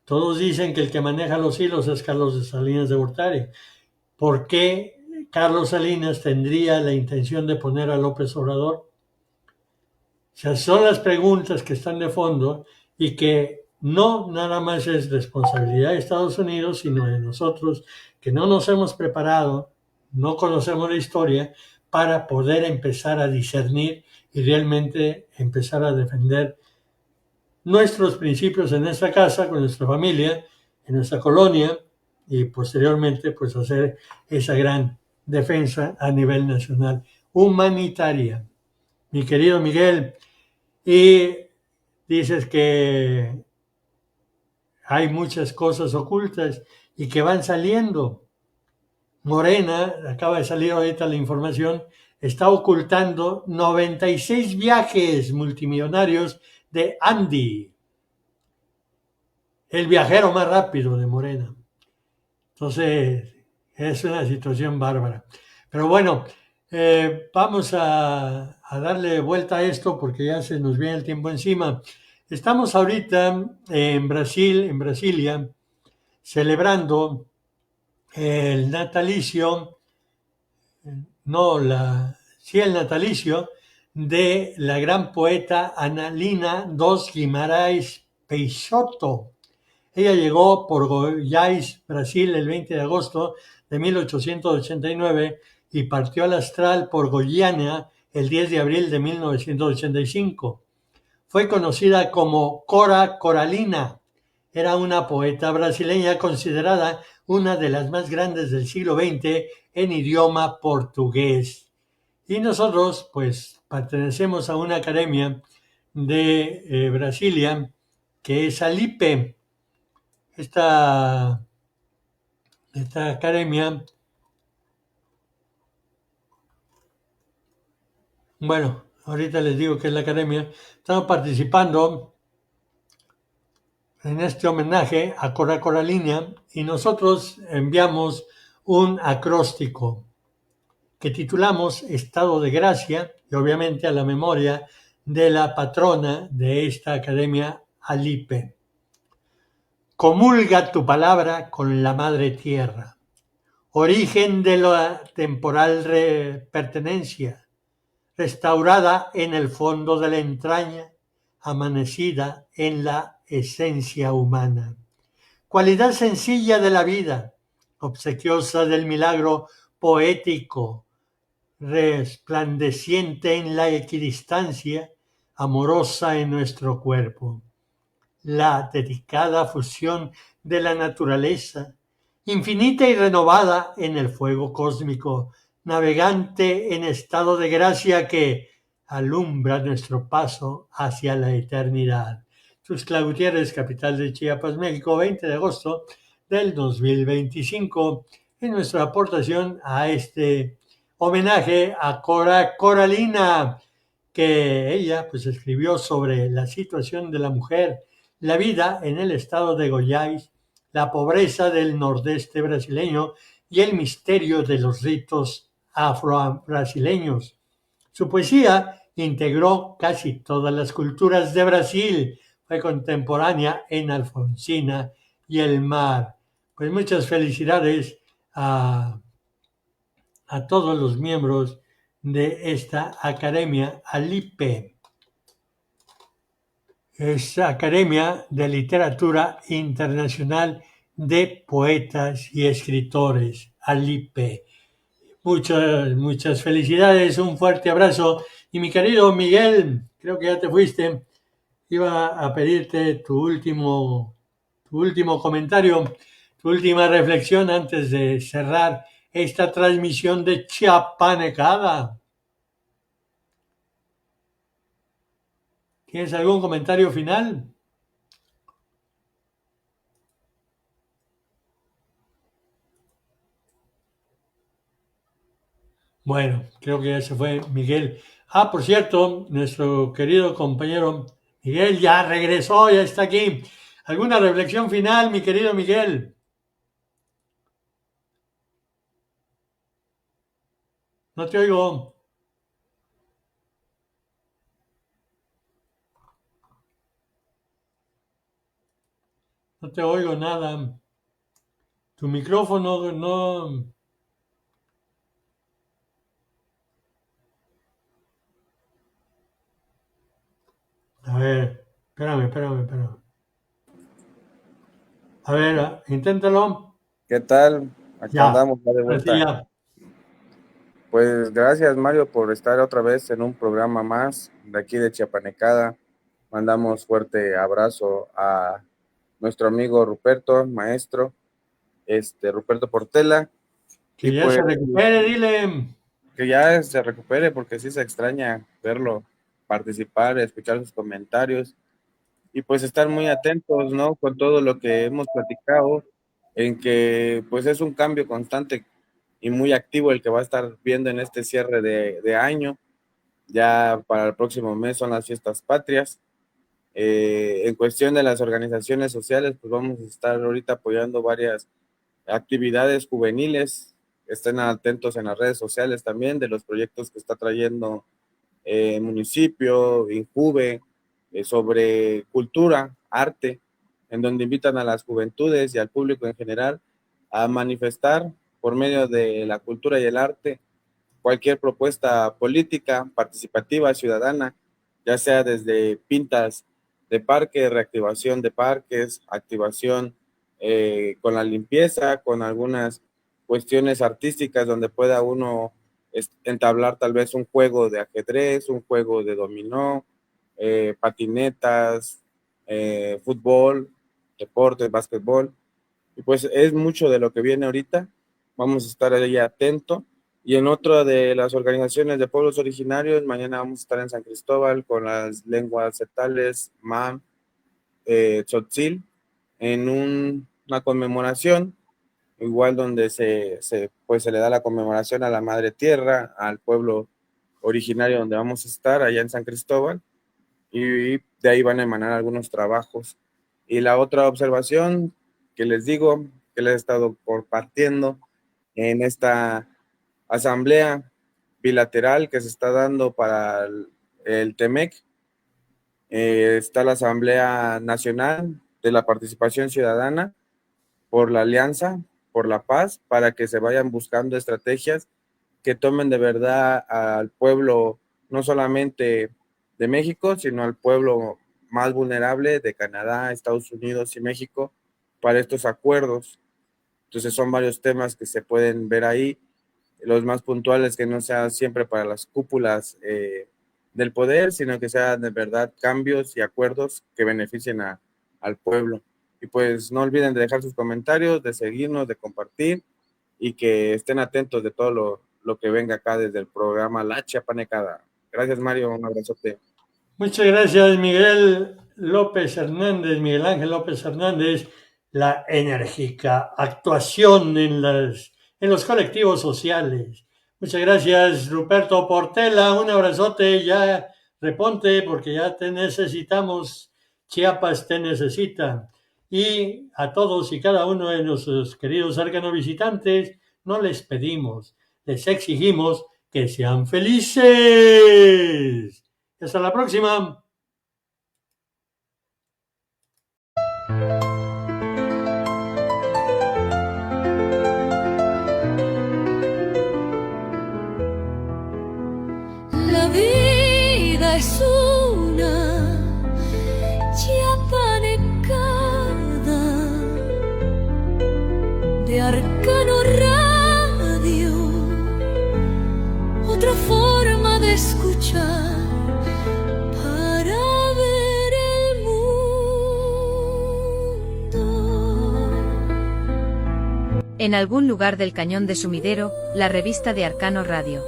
Todos dicen que el que maneja los hilos es Carlos Salinas de Gortari. ¿Por qué Carlos Salinas tendría la intención de poner a López Obrador? O sea, son las preguntas que están de fondo y que no nada más es responsabilidad de Estados Unidos, sino de nosotros que no nos hemos preparado, no conocemos la historia para poder empezar a discernir y realmente empezar a defender nuestros principios en nuestra casa, con nuestra familia, en nuestra colonia y posteriormente pues hacer esa gran defensa a nivel nacional humanitaria. Mi querido Miguel, y dices que hay muchas cosas ocultas y que van saliendo. Morena, acaba de salir ahorita la información, está ocultando 96 viajes multimillonarios de Andy, el viajero más rápido de Morena. Entonces, es una situación bárbara. Pero bueno, vamos a darle vuelta a esto porque ya se nos viene el tiempo encima. Estamos ahorita en Brasilia, celebrando el natalicio, el natalicio de la gran poeta Analina dos Guimarães Peixoto. Ella llegó por Goiás, Brasil, el 20 de agosto de 1889 y partió al astral por Goiânia el 10 de abril de 1985. Fue conocida como Cora Coralina. Era una poeta brasileña considerada una de las más grandes del siglo XX en idioma portugués. Y nosotros, pues, pertenecemos a una academia de Brasilia que es ALIPE. Esta academia Bueno, ahorita les digo que es la academia. Estamos participando en este homenaje a Cora Coralina y nosotros enviamos un acróstico que titulamos Estado de Gracia y obviamente a la memoria de la patrona de esta academia, Alipe. Comulga tu palabra con la madre tierra, origen de la temporal pertenencia, restaurada en el fondo de la entraña, amanecida en la esencia humana. Cualidad sencilla de la vida, obsequiosa del milagro poético, resplandeciente en la equidistancia, amorosa en nuestro cuerpo. La dedicada fusión de la naturaleza, infinita y renovada en el fuego cósmico, navegante en estado de gracia que alumbra nuestro paso hacia la eternidad. Tuxtla Gutiérrez, capital de Chiapas, México, 20 de agosto del 2025, en nuestra aportación a este homenaje a Cora Coralina, que ella pues escribió sobre la situación de la mujer, la vida en el estado de Goiás, la pobreza del nordeste brasileño y el misterio de los ritos afro-brasileños. Su poesía integró casi todas las culturas de Brasil, fue contemporánea en Alfonsina y el mar. Pues muchas felicidades a todos los miembros de esta academia, Alipe. Es Academia de Literatura Internacional de Poetas y Escritores, Alipe. Muchas felicidades, un fuerte abrazo. Y mi querido Miguel, creo que ya te fuiste, iba a pedirte tu último comentario, tu última reflexión antes de cerrar esta transmisión de Chiapanecada. ¿Tienes algún comentario final? Bueno, creo que ya se fue Miguel. Por cierto, nuestro querido compañero Miguel ya regresó, ya está aquí. ¿Alguna reflexión final, mi querido Miguel? No te oigo. No te oigo nada. Tu micrófono no. A ver, espérame. A ver, inténtalo. ¿Qué tal? Aquí Ya, andamos, ya de vuelta. ya. Pues gracias, Mario, por estar otra vez en un programa más de aquí de Chiapanecada. Mandamos fuerte abrazo a nuestro amigo Ruperto, maestro, Ruperto Portela. Que ya se recupere, dile. Que ya se recupere, porque sí se extraña verlo participar, escuchar sus comentarios y pues estar muy atentos, ¿no? Con todo lo que hemos platicado, en que pues es un cambio constante y muy activo el que va a estar viendo en este cierre de año. Ya para el próximo mes son las fiestas patrias. En cuestión de las organizaciones sociales, pues vamos a estar ahorita apoyando varias actividades juveniles. Estén atentos en las redes sociales también de los proyectos que está trayendo el municipio, Injuve, sobre cultura, arte, en donde invitan a las juventudes y al público en general a manifestar por medio de la cultura y el arte cualquier propuesta política, participativa, ciudadana, ya sea desde pintas de parques, reactivación de parques, activación con la limpieza, con algunas cuestiones artísticas donde pueda uno entablar tal vez un juego de ajedrez, un juego de dominó, patinetas, fútbol, deportes, básquetbol. Y pues es mucho de lo que viene ahorita. Vamos a estar ahí atento. Y en otra de las organizaciones de pueblos originarios, mañana vamos a estar en San Cristóbal con las lenguas setales, MAM, Tzotzil, en una conmemoración, igual donde se le da la conmemoración a la Madre Tierra, al pueblo originario donde vamos a estar, allá en San Cristóbal, y de ahí van a emanar algunos trabajos. Y la otra observación que les digo, que les he estado compartiendo en esta asamblea bilateral que se está dando para el TEMEC, está la Asamblea Nacional de la Participación Ciudadana por la Alianza, por la Paz, para que se vayan buscando estrategias que tomen de verdad al pueblo, no solamente de México, sino al pueblo más vulnerable de Canadá, Estados Unidos y México, para estos acuerdos. Entonces son varios temas que se pueden ver ahí, los más puntuales, que no sea siempre para las cúpulas del poder, sino que sean de verdad cambios y acuerdos que beneficien al pueblo. Y pues no olviden de dejar sus comentarios, de seguirnos, de compartir, y que estén atentos de todo lo que venga acá desde el programa La Chiapanecada. Gracias, Mario, un abrazote. Muchas gracias, Miguel Ángel López Hernández. La enérgica actuación en los colectivos sociales. Muchas gracias, Ruperto Portela, un abrazote, ya reponte porque ya te necesitamos, Chiapas te necesita. Y a todos y cada uno de nuestros queridos arcanos visitantes, no les pedimos, les exigimos que sean felices. Hasta la próxima. La vida es una chiapanecada de Arcano Radio, otra forma de escuchar para ver el mundo. En algún lugar del cañón de Sumidero, la revista de Arcano Radio.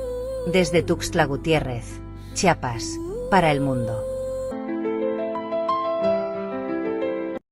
Desde Tuxtla Gutiérrez, Chiapas, para el mundo.